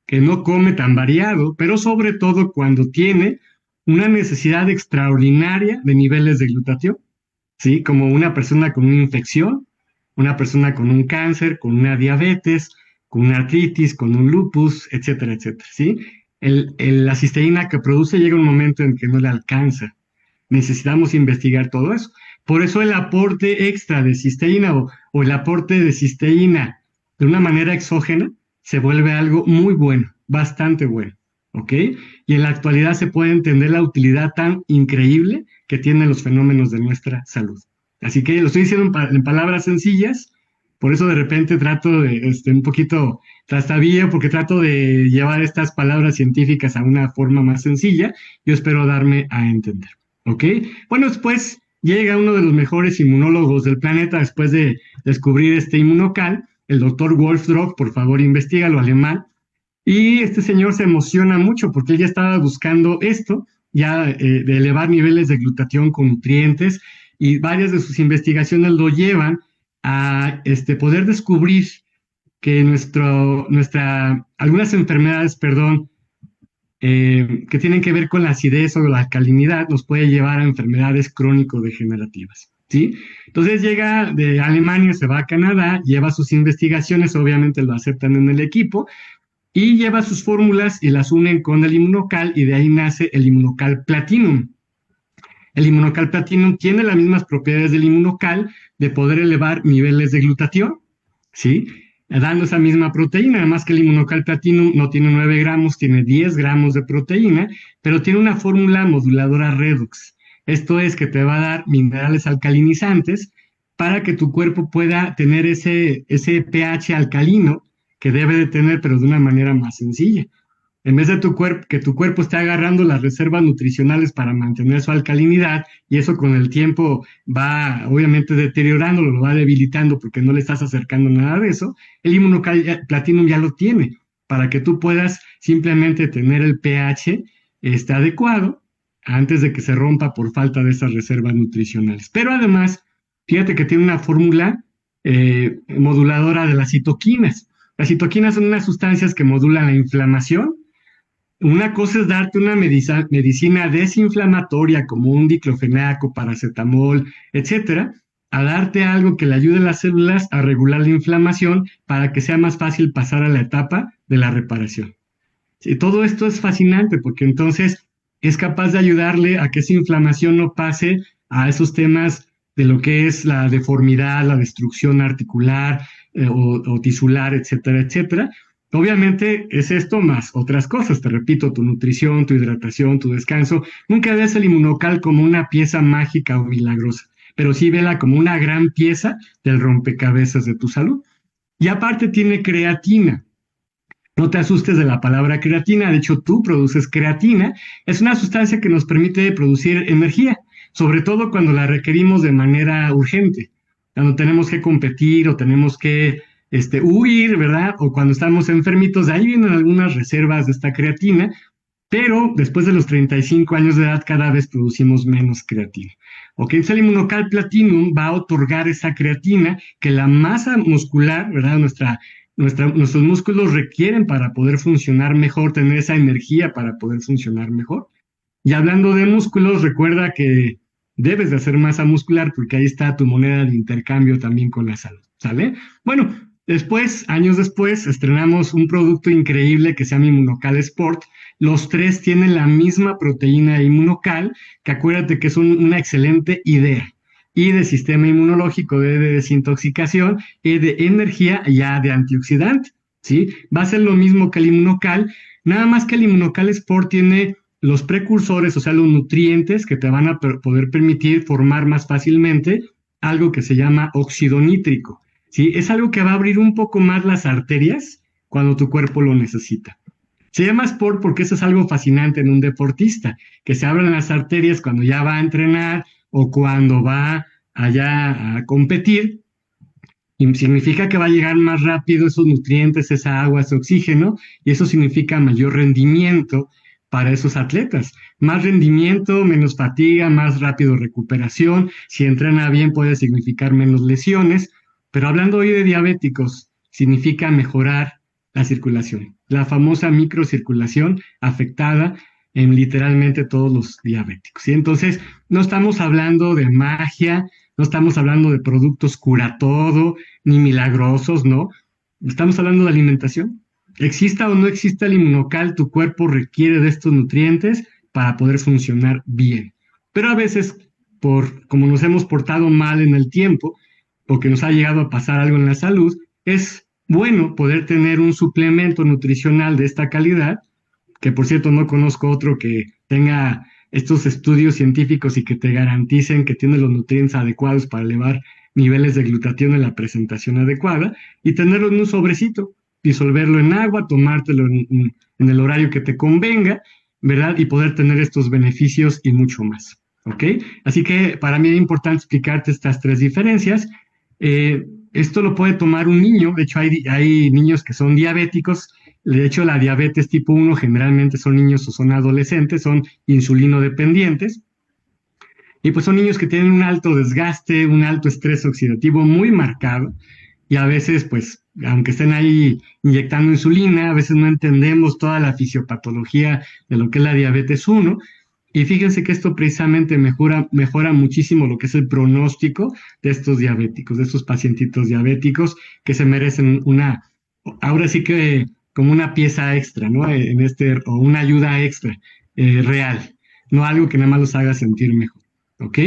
que no come tan variado, pero sobre todo cuando tiene una necesidad extraordinaria de niveles de glutatión. ¿Sí? Como una persona con una infección, una persona con un cáncer, con una diabetes, con una artritis, con un lupus, etcétera, etcétera, ¿sí? La cisteína que produce llega un momento en que no le alcanza. Necesitamos investigar todo eso. Por eso el aporte extra de cisteína o el aporte de cisteína de una manera exógena se vuelve algo muy bueno, bastante bueno. ¿Ok? Y en la actualidad se puede entender la utilidad tan increíble que tienen los fenómenos de nuestra salud. Así que lo estoy diciendo en palabras sencillas, por eso de repente trato de, un poquito trastabillo, porque trato de llevar estas palabras científicas a una forma más sencilla. Yo espero darme a entender. ¿Ok? Bueno, después llega uno de los mejores inmunólogos del planeta, después de descubrir este inmunocal, el doctor Wolfdrock, por favor, investígalo, alemán. Y este señor se emociona mucho porque él ya estaba buscando esto, ya de elevar niveles de glutatión con nutrientes, y varias de sus investigaciones lo llevan a poder descubrir que algunas enfermedades, perdón, que tienen que ver con la acidez o la alcalinidad, nos puede llevar a enfermedades crónico-degenerativas. ¿Sí? Entonces llega de Alemania, se va a Canadá, lleva sus investigaciones, obviamente lo aceptan en el equipo, y lleva sus fórmulas y las unen con el inmunocal y de ahí nace el inmunocal platinum. El inmunocal platinum tiene las mismas propiedades del inmunocal de poder elevar niveles de glutatión, ¿sí? Dando esa misma proteína, además que el inmunocal platinum no tiene 9 gramos, tiene 10 gramos de proteína, pero tiene una fórmula moduladora redox. Esto es que te va a dar minerales alcalinizantes para que tu cuerpo pueda tener ese pH alcalino que debe de tener, pero de una manera más sencilla. En vez de que tu cuerpo esté agarrando las reservas nutricionales para mantener su alcalinidad, y eso con el tiempo va obviamente deteriorándolo, lo va debilitando porque no le estás acercando nada de eso, el inmunocal platinum ya lo tiene, para que tú puedas simplemente tener el pH adecuado antes de que se rompa por falta de esas reservas nutricionales. Pero además, fíjate que tiene una fórmula moduladora de las citoquinas. Las citoquinas son unas sustancias que modulan la inflamación. Una cosa es darte una medicina desinflamatoria como un diclofenaco, paracetamol, etcétera, a darte algo que le ayude a las células a regular la inflamación para que sea más fácil pasar a la etapa de la reparación. Sí, todo esto es fascinante porque entonces es capaz de ayudarle a que esa inflamación no pase a esos temas de lo que es la deformidad, la destrucción articular o tisular, etcétera, etcétera. Obviamente es esto más otras cosas, te repito, tu nutrición, tu hidratación, tu descanso. Nunca veas el inmunocal como una pieza mágica o milagrosa, pero sí vela como una gran pieza del rompecabezas de tu salud. Y aparte tiene creatina. No te asustes de la palabra creatina, de hecho tú produces creatina, es una sustancia que nos permite producir energía, sobre todo cuando la requerimos de manera urgente, cuando tenemos que competir o tenemos que huir, ¿verdad? O cuando estamos enfermitos, de ahí vienen algunas reservas de esta creatina, pero después de los 35 años de edad cada vez producimos menos creatina. Ok, entonces el Immunocal Platinum va a otorgar esa creatina que la masa muscular, ¿verdad? Nuestros músculos requieren para poder funcionar mejor, tener esa energía para poder funcionar mejor. Y hablando de músculos, recuerda que debes de hacer masa muscular porque ahí está tu moneda de intercambio también con la salud, ¿sale? Bueno, después, años después, estrenamos un producto increíble que se llama Immunocal Sport. Los tres tienen la misma proteína Immunocal, que acuérdate que es una excelente idea. Y de sistema inmunológico, de desintoxicación, y de energía, ya de antioxidante, ¿sí? Va a ser lo mismo que el Immunocal, nada más que el Immunocal Sport tiene los precursores, o sea, los nutrientes que te van a poder permitir formar más fácilmente algo que se llama óxido nítrico, ¿sí? Es algo que va a abrir un poco más las arterias cuando tu cuerpo lo necesita. Se llama sport porque eso es algo fascinante en un deportista, que se abran las arterias cuando ya va a entrenar o cuando va allá a competir, y significa que va a llegar más rápido esos nutrientes, esa agua, ese oxígeno, y eso significa mayor rendimiento para esos atletas. Más rendimiento, menos fatiga, más rápido recuperación. Si entrena bien puede significar menos lesiones. Pero hablando hoy de diabéticos, significa mejorar la circulación, la famosa microcirculación afectada en literalmente todos los diabéticos, ¿sí? Entonces, no estamos hablando de magia, no estamos hablando de productos cura todo, ni milagrosos, ¿no? Estamos hablando de alimentación. Exista o no exista el Immunocal, tu cuerpo requiere de estos nutrientes para poder funcionar bien. Pero a veces, como nos hemos portado mal en el tiempo, porque nos ha llegado a pasar algo en la salud, es bueno poder tener un suplemento nutricional de esta calidad, que por cierto no conozco otro que tenga estos estudios científicos y que te garanticen que tiene los nutrientes adecuados para elevar niveles de glutatión en la presentación adecuada, y tenerlo en un sobrecito, disolverlo en agua, tomártelo en el horario que te convenga, ¿verdad? Y poder tener estos beneficios y mucho más, ¿ok? Así que para mí es importante explicarte estas tres diferencias. Esto lo puede tomar un niño, de hecho hay niños que son diabéticos. De hecho, la diabetes tipo 1 generalmente son niños o son adolescentes, son insulino dependientes, y pues son niños que tienen un alto desgaste, un alto estrés oxidativo muy marcado, y a veces, pues, aunque estén ahí inyectando insulina, a veces no entendemos toda la fisiopatología de lo que es la diabetes 1, y fíjense que esto precisamente mejora muchísimo lo que es el pronóstico de estos diabéticos, de estos pacientitos diabéticos que se merecen ahora sí que como una pieza extra, ¿no? O una ayuda extra, real, no algo que nada más los haga sentir mejor, ¿ok?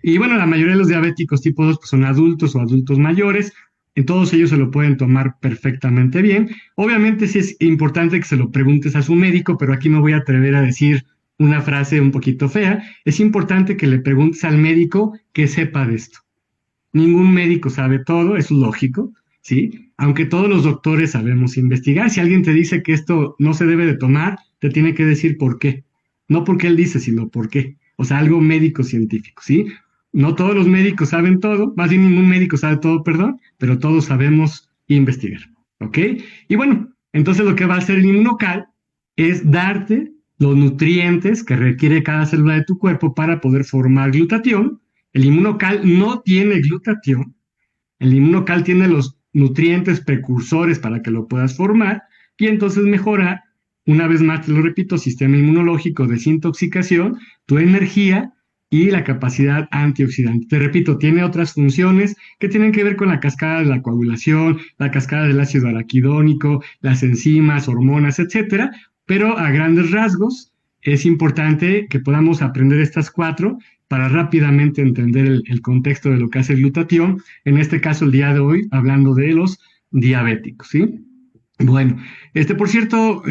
Y bueno, la mayoría de los diabéticos tipo 2 pues, son adultos o adultos mayores. En todos ellos se lo pueden tomar perfectamente bien. Obviamente sí es importante que se lo preguntes a su médico, pero aquí me voy a atrever a decir una frase un poquito fea. Es importante que le preguntes al médico que sepa de esto. Ningún médico sabe todo, eso es lógico, ¿sí? Aunque todos los doctores sabemos investigar. Si alguien te dice que esto no se debe de tomar, te tiene que decir por qué. No porque él dice, sino por qué. O sea, algo médico científico, ¿sí? No todos los médicos saben todo, más bien ningún médico sabe todo, perdón, pero todos sabemos investigar, ¿ok? Y bueno, entonces lo que va a hacer el Immunocal es darte los nutrientes que requiere cada célula de tu cuerpo para poder formar glutatión. El Immunocal no tiene glutatión, el Immunocal tiene los nutrientes precursores para que lo puedas formar y entonces mejorar, una vez más te lo repito, sistema inmunológico, desintoxicación, tu energía y la capacidad antioxidante. Te repito, tiene otras funciones que tienen que ver con la cascada de la coagulación, la cascada del ácido araquidónico, las enzimas, hormonas, etcétera, pero a grandes rasgos es importante que podamos aprender estas cuatro para rápidamente entender el contexto de lo que hace el glutatión, en este caso el día de hoy, hablando de los diabéticos, ¿sí? Bueno, por cierto,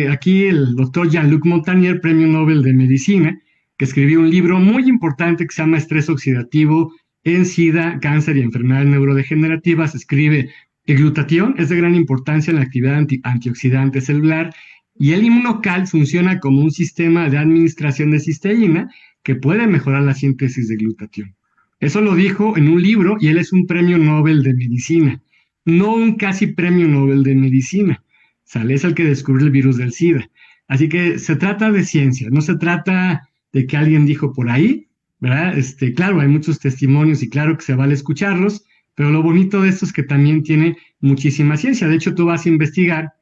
aquí el doctor Jean-Luc Montagnier, premio Nobel de Medicina, que escribió un libro muy importante que se llama Estrés oxidativo en SIDA, cáncer y enfermedades neurodegenerativas, escribe El glutatión es de gran importancia en la actividad antioxidante celular y el inmunocal funciona como un sistema de administración de cisteína que puede mejorar la síntesis de glutatión. Eso lo dijo en un libro y él es un premio Nobel de medicina, no un casi premio Nobel de medicina. ¿Sale? Es el que descubrió el virus del SIDA. Así que se trata de ciencia, no se trata de que alguien dijo por ahí, ¿verdad? Claro, hay muchos testimonios y claro que se vale escucharlos, pero lo bonito de esto es que también tiene muchísima ciencia. De hecho, tú vas a investigar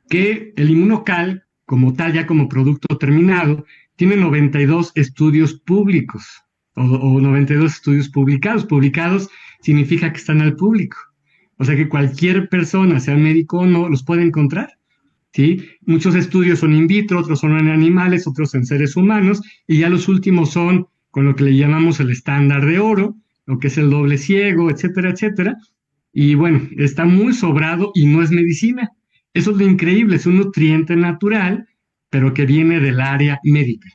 que el inmunocal, como tal, ya como producto terminado, tiene 92 estudios públicos o 92 estudios publicados. Publicados significa que están al público. O sea que cualquier persona, sea médico o no, los puede encontrar. ¿Sí? Muchos estudios son in vitro, otros son en animales, otros en seres humanos, y ya los últimos son con lo que le llamamos el estándar de oro, lo que es el doble ciego, etcétera, etcétera. Y bueno, está muy sobrado y no es medicina. Eso es lo increíble, es un nutriente natural, pero que viene del área médica.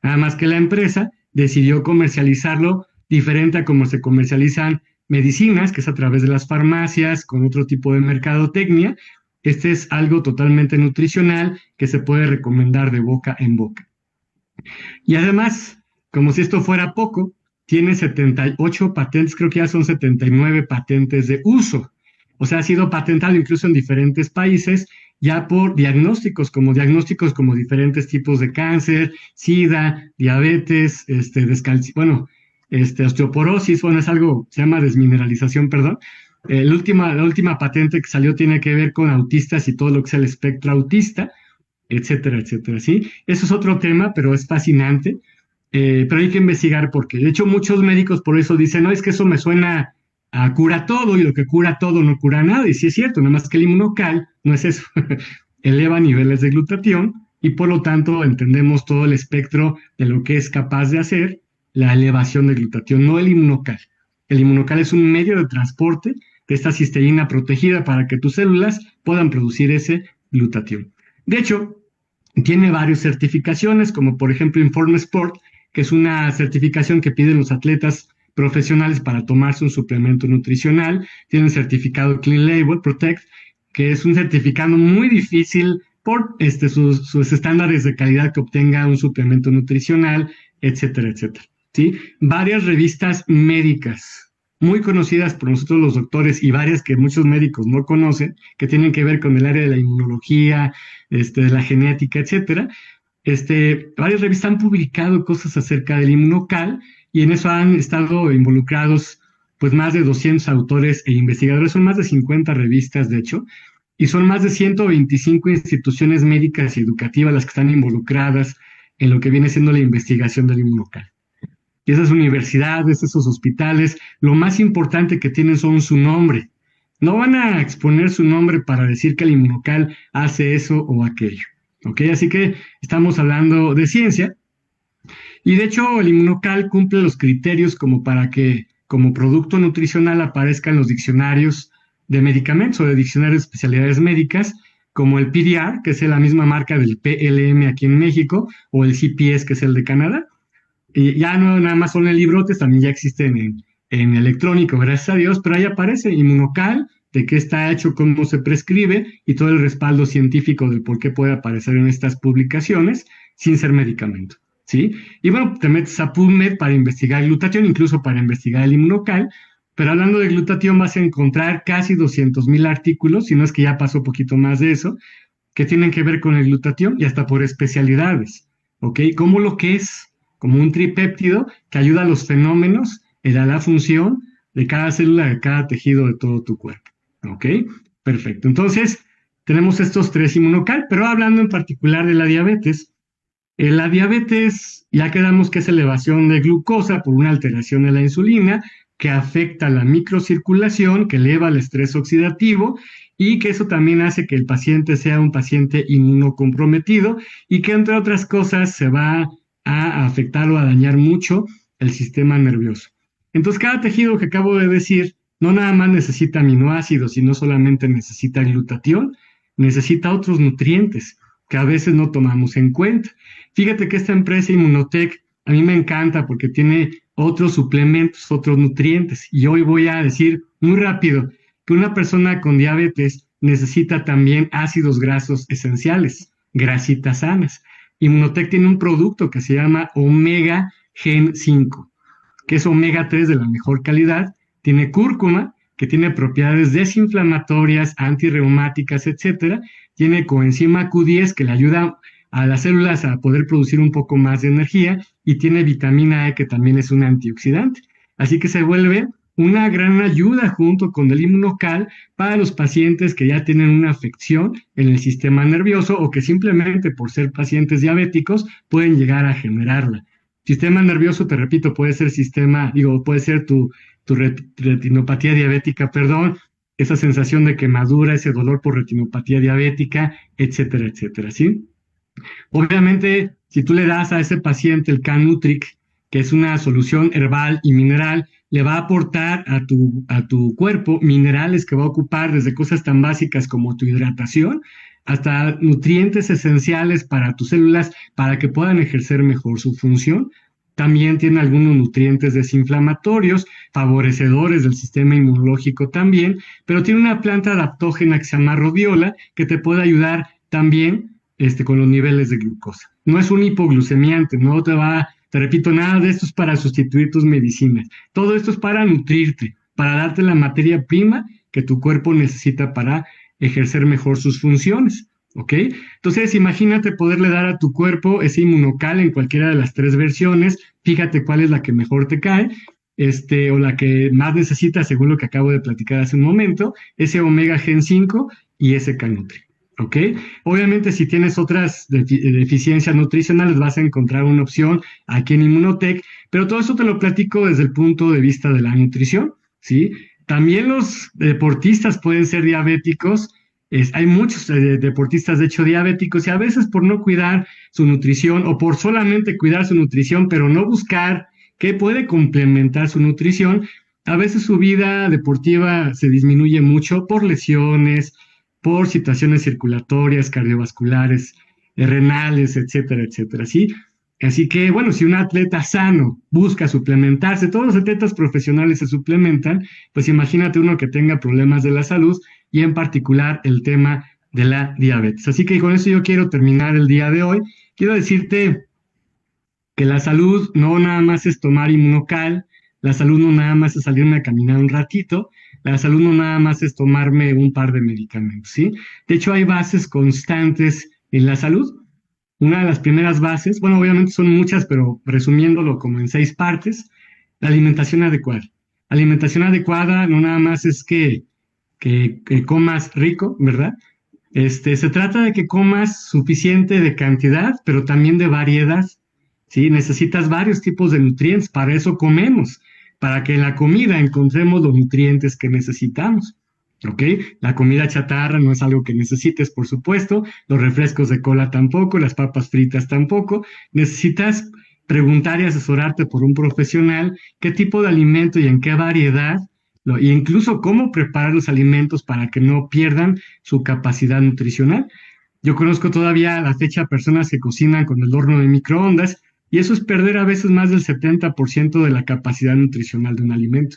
Nada más que la empresa decidió comercializarlo diferente a como se comercializan medicinas, que es a través de las farmacias, con otro tipo de mercadotecnia. Este es algo totalmente nutricional que se puede recomendar de boca en boca. Y además, como si esto fuera poco, tiene 78 patentes, creo que ya son 79 patentes de uso. O sea, ha sido patentado incluso en diferentes países ya por diagnósticos como diferentes tipos de cáncer, SIDA, diabetes, osteoporosis, bueno, es algo, se llama desmineralización, perdón. La última patente que salió tiene que ver con autistas y todo lo que es el espectro autista, etcétera, etcétera, ¿sí? Eso es otro tema, pero es fascinante, pero hay que investigar porque, de hecho, muchos médicos por eso dicen, no, es que eso me suena a cura todo y lo que cura todo no cura nada, y sí es cierto, nada más que el inmunocal no es eso, eleva niveles de glutatión y por lo tanto entendemos todo el espectro de lo que es capaz de hacer la elevación de glutatión, no el inmunocal. El inmunocal es un medio de transporte de esta cisteína protegida para que tus células puedan producir ese glutatión. De hecho, tiene varias certificaciones, como por ejemplo Informe Sport, que es una certificación que piden los atletas profesionales para tomarse un suplemento nutricional. Tiene el certificado Clean Label Protect, que es un certificado muy difícil por sus estándares de calidad que obtenga un suplemento nutricional, etcétera, etcétera. ¿Sí? Varias revistas médicas muy conocidas por nosotros los doctores y varias que muchos médicos no conocen, que tienen que ver con el área de la inmunología, de la genética, etcétera. Varias revistas han publicado cosas acerca del inmunocal y en eso han estado involucrados pues más de 200 autores e investigadores, son más de 50 revistas de hecho, y son más de 125 instituciones médicas y educativas las que están involucradas en lo que viene siendo la investigación del inmunocal. Y esas universidades, esos hospitales, lo más importante que tienen son su nombre. No van a exponer su nombre para decir que el inmunocal hace eso o aquello. ¿Ok? Así que estamos hablando de ciencia. Y de hecho, el inmunocal cumple los criterios como para que como producto nutricional aparezca en los diccionarios de medicamentos o de diccionarios de especialidades médicas, como el PDR, que es la misma marca del PLM aquí en México, o el CPS, que es el de Canadá. Y ya no nada más son en librotes, también ya existen en electrónico, gracias a Dios, pero ahí aparece inmunocal, de qué está hecho, cómo se prescribe y todo el respaldo científico del por qué puede aparecer en estas publicaciones sin ser medicamento, ¿sí? Y bueno, te metes a PubMed para investigar glutatión, incluso para investigar el inmunocal, pero hablando de glutatión vas a encontrar casi 200,000 artículos, si no es que ya pasó un poquito más de eso, que tienen que ver con el glutatión y hasta por especialidades, ¿ok? Como lo que es, como un tripéptido que ayuda a los fenómenos y a la función de cada célula, de cada tejido de todo tu cuerpo. ¿Ok? Perfecto. Entonces, tenemos estos tres inmunocal, pero hablando en particular de la diabetes. La diabetes, ya quedamos que es elevación de glucosa por una alteración de la insulina que afecta la microcirculación, que eleva el estrés oxidativo y que eso también hace que el paciente sea un paciente inmunocomprometido y que entre otras cosas se va a afectar o a dañar mucho el sistema nervioso. Entonces, cada tejido que acabo de decir no nada más necesita aminoácidos, sino solamente necesita glutatión, necesita otros nutrientes que a veces no tomamos en cuenta. Fíjate que esta empresa Immunotec a mí me encanta porque tiene otros suplementos, otros nutrientes. Y hoy voy a decir muy rápido que una persona con diabetes necesita también ácidos grasos esenciales, grasitas sanas. Inmunotech tiene un producto que se llama Omega Gen 5, que es omega 3 de la mejor calidad, tiene cúrcuma, que tiene propiedades desinflamatorias, antirreumáticas, etcétera, tiene coenzima Q10 que le ayuda a las células a poder producir un poco más de energía y tiene vitamina E que también es un antioxidante. Así que se vuelve una gran ayuda junto con el Inmunocal para los pacientes que ya tienen una afección en el sistema nervioso o que simplemente por ser pacientes diabéticos pueden llegar a generarla. Sistema nervioso, te repito, puede ser puede ser tu retinopatía diabética, perdón, esa sensación de quemadura, ese dolor por retinopatía diabética, etcétera, etcétera, ¿sí? Obviamente, si tú le das a ese paciente el Can-Nutric, que es una solución herbal y mineral, le va a aportar a tu cuerpo minerales que va a ocupar desde cosas tan básicas como tu hidratación hasta nutrientes esenciales para tus células para que puedan ejercer mejor su función. También tiene algunos nutrientes desinflamatorios, favorecedores del sistema inmunológico también, pero tiene una planta adaptógena que se llama rodiola que te puede ayudar también con los niveles de glucosa. No es un hipoglucemiante, no te repito, nada de esto es para sustituir tus medicinas. Todo esto es para nutrirte, para darte la materia prima que tu cuerpo necesita para ejercer mejor sus funciones. ¿Ok? Entonces, imagínate poderle dar a tu cuerpo ese Inmunocal en cualquiera de las 3 versiones. Fíjate cuál es la que mejor te cae, o la que más necesitas, según lo que acabo de platicar hace un momento, ese Omega Gen 5 y ese Canutri. ¿Ok? Obviamente, si tienes otras deficiencias nutricionales, vas a encontrar una opción aquí en Inmunotech, pero todo eso te lo platico desde el punto de vista de la nutrición, ¿sí? También los deportistas pueden ser diabéticos. Hay muchos deportistas, de hecho, diabéticos, y a veces por no cuidar su nutrición o por solamente cuidar su nutrición, pero no buscar qué puede complementar su nutrición, a veces su vida deportiva se disminuye mucho por lesiones, por situaciones circulatorias, cardiovasculares, renales, etcétera, etcétera, ¿sí? Así que, bueno, si un atleta sano busca suplementarse, todos los atletas profesionales se suplementan, pues imagínate uno que tenga problemas de la salud y en particular el tema de la diabetes. Así que con eso yo quiero terminar el día de hoy. Quiero decirte que la salud no nada más es tomar Inmunocal, la salud no nada más es salirme a caminar un ratito, la salud no nada más es tomarme un par de medicamentos, ¿sí? De hecho, hay bases constantes en la salud. Una de las primeras bases, bueno, obviamente son muchas, pero resumiéndolo como en 6 partes, la alimentación adecuada. Alimentación adecuada no nada más es que comas rico, ¿verdad? Se trata de que comas suficiente de cantidad, pero también de variedad, ¿sí? Necesitas varios tipos de nutrientes, para eso comemos, para que en la comida encontremos los nutrientes que necesitamos. ¿Ok? La comida chatarra no es algo que necesites, por supuesto, los refrescos de cola tampoco, las papas fritas tampoco. Necesitas preguntar y asesorarte por un profesional qué tipo de alimento y en qué variedad, e incluso cómo preparar los alimentos para que no pierdan su capacidad nutricional. Yo conozco todavía a la fecha personas que cocinan con el horno de microondas y eso es perder a veces más del 70% de la capacidad nutricional de un alimento.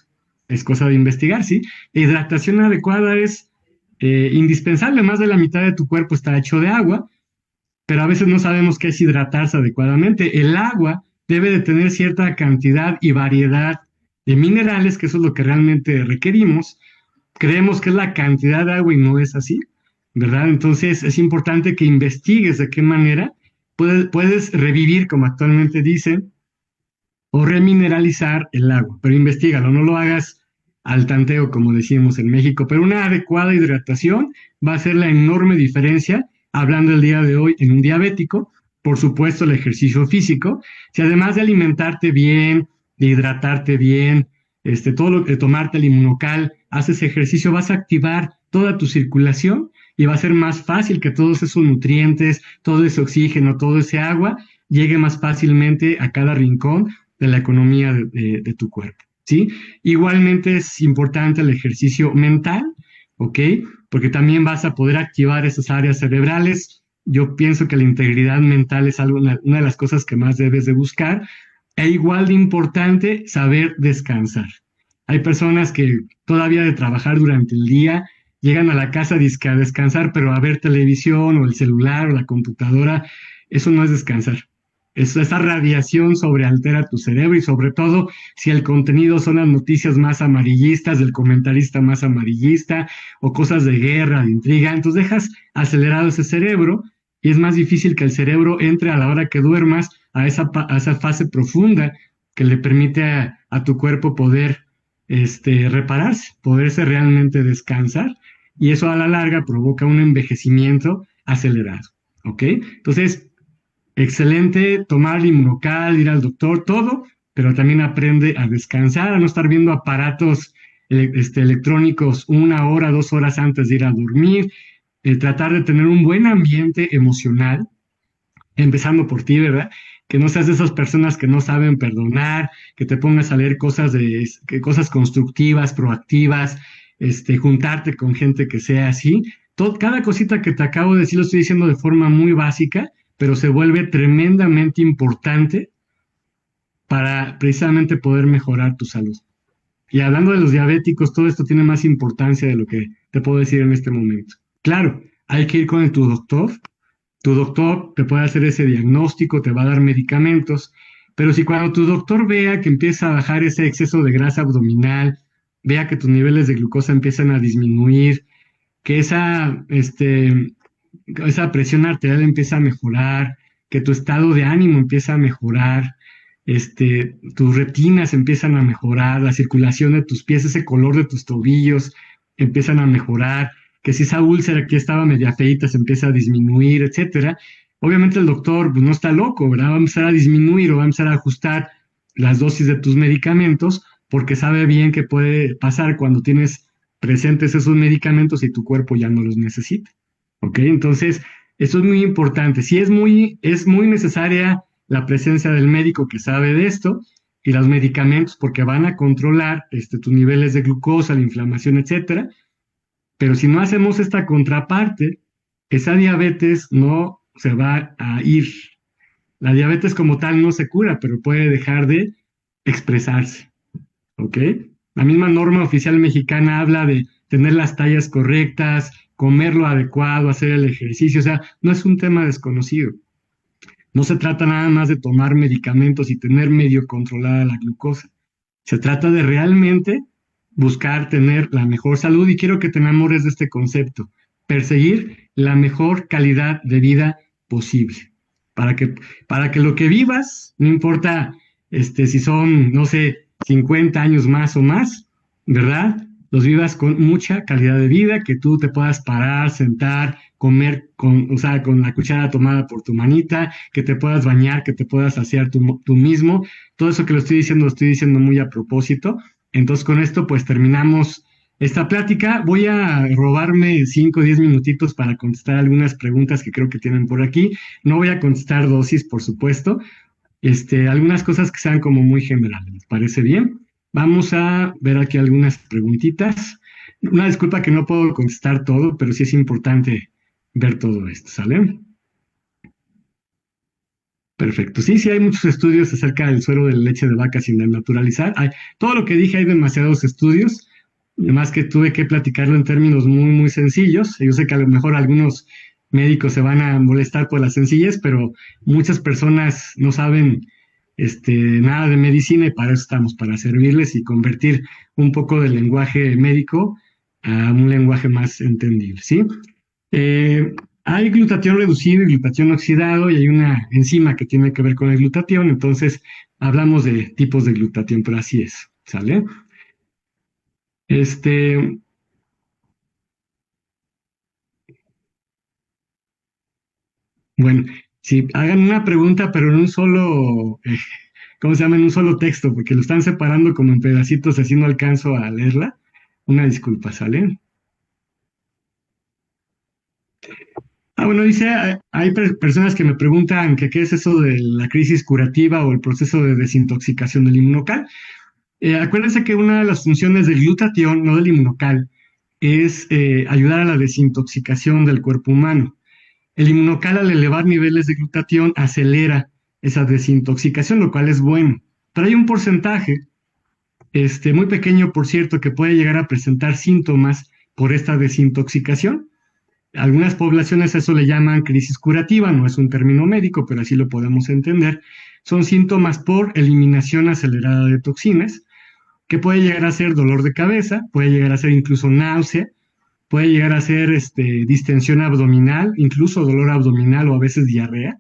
Es cosa de investigar, ¿sí? La hidratación adecuada es indispensable. Más de la mitad de tu cuerpo está hecho de agua, pero a veces no sabemos qué es hidratarse adecuadamente. El agua debe de tener cierta cantidad y variedad de minerales, que eso es lo que realmente requerimos. Creemos que es la cantidad de agua y no es así, ¿verdad? Entonces es importante que investigues de qué manera puedes revivir, como actualmente dicen, o remineralizar el agua, pero investígalo, no lo hagas al tanteo, como decimos en México, pero una adecuada hidratación va a hacer la enorme diferencia, hablando el día de hoy en un diabético, por supuesto el ejercicio físico, si además de alimentarte bien, de hidratarte bien, todo lo que tomarte el Inmunocal, haces ejercicio, vas a activar toda tu circulación y va a ser más fácil que todos esos nutrientes, todo ese oxígeno, todo ese agua llegue más fácilmente a cada rincón de la economía de tu cuerpo, ¿sí? Igualmente es importante el ejercicio mental, ¿ok? Porque también vas a poder activar esas áreas cerebrales. Yo pienso que la integridad mental es una de las cosas que más debes de buscar. E igual de importante, saber descansar. Hay personas que todavía de trabajar durante el día llegan a la casa dizque a descansar, pero a ver televisión o el celular o la computadora, eso no es descansar. Esa radiación sobrealtera tu cerebro y sobre todo si el contenido son las noticias más amarillistas, del comentarista más amarillista o cosas de guerra, de intriga, entonces dejas acelerado ese cerebro y es más difícil que el cerebro entre a la hora que duermas a esa fase profunda que le permite a tu cuerpo poder repararse, poderse realmente descansar y eso a la larga provoca un envejecimiento acelerado, ¿ok? Entonces, excelente tomar inmunocal, ir al doctor, todo, pero también aprende a descansar, a no estar viendo aparatos electrónicos 1 hora, 2 horas antes de ir a dormir, tratar de tener un buen ambiente emocional, empezando por ti, ¿verdad? Que no seas de esas personas que no saben perdonar, que te pongas a leer cosas constructivas, proactivas, juntarte con gente que sea así. Cada cosita que te acabo de decir lo estoy diciendo de forma muy básica, pero se vuelve tremendamente importante para precisamente poder mejorar tu salud. Y hablando de los diabéticos, todo esto tiene más importancia de lo que te puedo decir en este momento. Claro, hay que ir con tu doctor. Tu doctor te puede hacer ese diagnóstico, te va a dar medicamentos, pero si cuando tu doctor vea que empieza a bajar ese exceso de grasa abdominal, vea que tus niveles de glucosa empiezan a disminuir, que esa presión arterial empieza a mejorar, que tu estado de ánimo empieza a mejorar, tus retinas empiezan a mejorar, la circulación de tus pies, ese color de tus tobillos empiezan a mejorar, que si esa úlcera que estaba media feita se empieza a disminuir, etcétera. Obviamente el doctor pues, no está loco, ¿verdad? Va a empezar a disminuir o va a empezar a ajustar las dosis de tus medicamentos porque sabe bien que puede pasar cuando tienes presentes esos medicamentos y tu cuerpo ya no los necesita. ¿Ok? Entonces, eso es muy importante. Sí es muy necesaria la presencia del médico que sabe de esto y los medicamentos porque van a controlar tus niveles de glucosa, la inflamación, etcétera. Pero si no hacemos esta contraparte, esa diabetes no se va a ir. La diabetes como tal no se cura, pero puede dejar de expresarse. ¿Ok? La misma norma oficial mexicana habla de tener las tallas correctas, comer lo adecuado, hacer el ejercicio, o sea, no es un tema desconocido. No se trata nada más de tomar medicamentos y tener medio controlada la glucosa. Se trata de realmente buscar tener la mejor salud y quiero que te enamores de este concepto, perseguir la mejor calidad de vida posible. Para que, para que lo que vivas, no importa si son, no sé, 50 años más o más, ¿verdad? Los vivas con mucha calidad de vida, que tú te puedas parar, sentar, comer o sea, con la cuchara tomada por tu manita, que te puedas bañar, que te puedas saciar tú mismo. Todo eso que lo estoy diciendo muy a propósito. Entonces, con esto, pues terminamos esta plática. Voy a robarme 5 o 10 minutitos para contestar algunas preguntas que creo que tienen por aquí. No voy a contestar dosis, por supuesto. Algunas cosas que sean como muy generales. ¿Les parece bien? Vamos a ver aquí algunas preguntitas. Una disculpa que no puedo contestar todo, pero sí es importante ver todo esto, ¿sale? Perfecto. Sí, sí, hay muchos estudios acerca del suero de la leche de vaca sin naturalizar. Todo lo que dije, hay demasiados estudios, además que tuve que platicarlo en términos muy, muy sencillos. Yo sé que a lo mejor algunos médicos se van a molestar por la sencillez, pero muchas personas no saben nada de medicina y para eso estamos, para servirles y convertir un poco del lenguaje médico a un lenguaje más entendible, ¿sí? Eh, Hay glutatión reducido y glutatión oxidado y hay una enzima que tiene que ver con el glutatión, entonces hablamos de tipos de glutatión, pero así es, ¿sale? Este, bueno, si hagan una pregunta, pero en un solo, ¿cómo se llama? En un solo texto, porque lo están separando como en pedacitos, así no alcanzo a leerla. Una disculpa, ¿sale? Bueno, dice, hay personas que me preguntan que qué es eso de la crisis curativa o el proceso de desintoxicación del inmunocal. Acuérdense que una de las funciones del glutatión, no del inmunocal, es ayudar a la desintoxicación del cuerpo humano. El inmunocal al elevar niveles de glutatión acelera esa desintoxicación, lo cual es bueno. Pero hay un porcentaje muy pequeño, por cierto, que puede llegar a presentar síntomas por esta desintoxicación. Algunas poblaciones a eso le llaman crisis curativa, no es un término médico, pero así lo podemos entender. Son síntomas por eliminación acelerada de toxinas, que puede llegar a ser dolor de cabeza, puede llegar a ser incluso náusea, puede llegar a ser distensión abdominal, incluso dolor abdominal o a veces diarrea,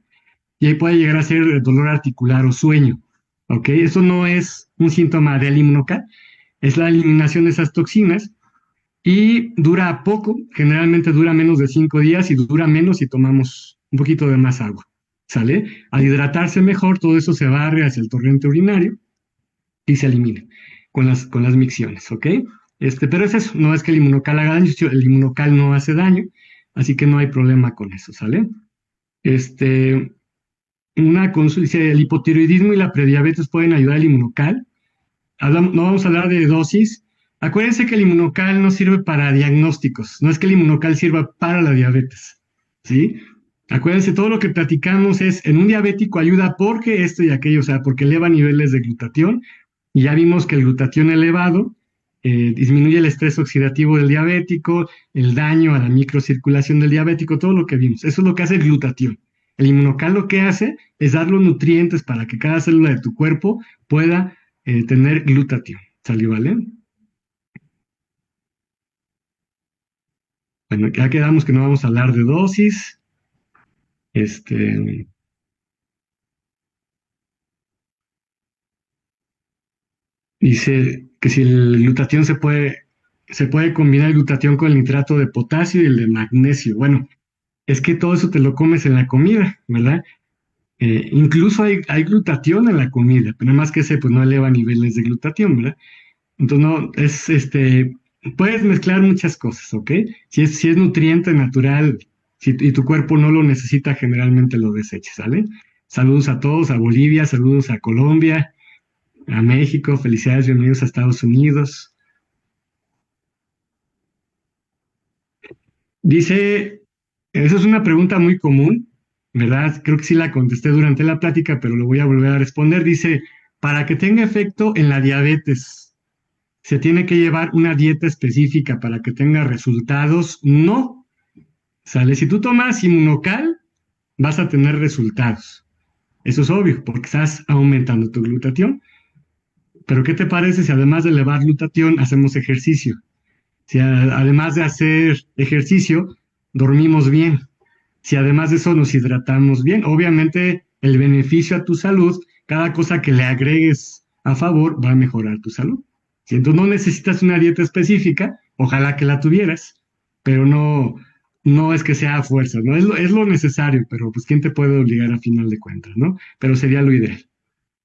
y ahí puede llegar a ser dolor articular o sueño. ¿Ok? Eso no es un síntoma del inmunocal, es la eliminación de esas toxinas y dura poco, generalmente dura menos de 5 días y dura menos si tomamos un poquito de más agua. ¿Sale? Al hidratarse mejor, todo eso se barre hacia el torrente urinario y se elimina con las micciones, ¿ok? Pero es eso, no es que el inmunocal haga daño, el inmunocal no hace daño, así que no hay problema con eso, ¿sale? Este, una consulta, dice, el hipotiroidismo y la prediabetes pueden ayudar al inmunocal. No vamos a hablar de dosis. Acuérdense que el inmunocal no sirve para diagnósticos, no es que el inmunocal sirva para la diabetes, ¿sí? Acuérdense, todo lo que platicamos es, en un diabético ayuda porque esto y aquello, o sea, porque eleva niveles de glutatión, y ya vimos que el glutatión elevado disminuye el estrés oxidativo del diabético, el daño a la microcirculación del diabético, todo lo que vimos. Eso es lo que hace el glutatión. El inmunocal lo que hace es dar los nutrientes para que cada célula de tu cuerpo pueda tener glutatión. ¿Salió, vale? Bueno, ya quedamos que no vamos a hablar de dosis. Este, dice que si el glutatión se puede combinar el glutatión con el nitrato de potasio y el de magnesio. Bueno, es que todo eso te lo comes en la comida, ¿verdad? Incluso hay glutatión en la comida, pero nada más que ese pues no eleva niveles de glutatión, ¿verdad? Entonces no, puedes mezclar muchas cosas, ¿ok? Si es nutriente natural, y tu cuerpo no lo necesita, generalmente lo deseches, ¿sale? Saludos a todos, a Bolivia, saludos a Colombia, a México, felicidades, bienvenidos a Estados Unidos. Dice, esa es una pregunta muy común, ¿verdad? Creo que sí la contesté durante la plática, pero lo voy a volver a responder. Dice, para que tenga efecto en la diabetes, ¿se tiene que llevar una dieta específica para que tenga resultados? No, ¿sale? Si tú tomas inmunocal, vas a tener resultados. Eso es obvio, porque estás aumentando tu glutatión. Pero ¿qué te parece si además de elevar glutatión, hacemos ejercicio? Si además de hacer ejercicio, dormimos bien. Si además de eso nos hidratamos bien, obviamente el beneficio a tu salud, cada cosa que le agregues a favor va a mejorar tu salud. Si entonces no necesitas una dieta específica, ojalá que la tuvieras, pero no es que sea a fuerza, ¿no? Es lo necesario, pero pues ¿quién te puede obligar a final de cuentas, ¿no? Pero sería lo ideal.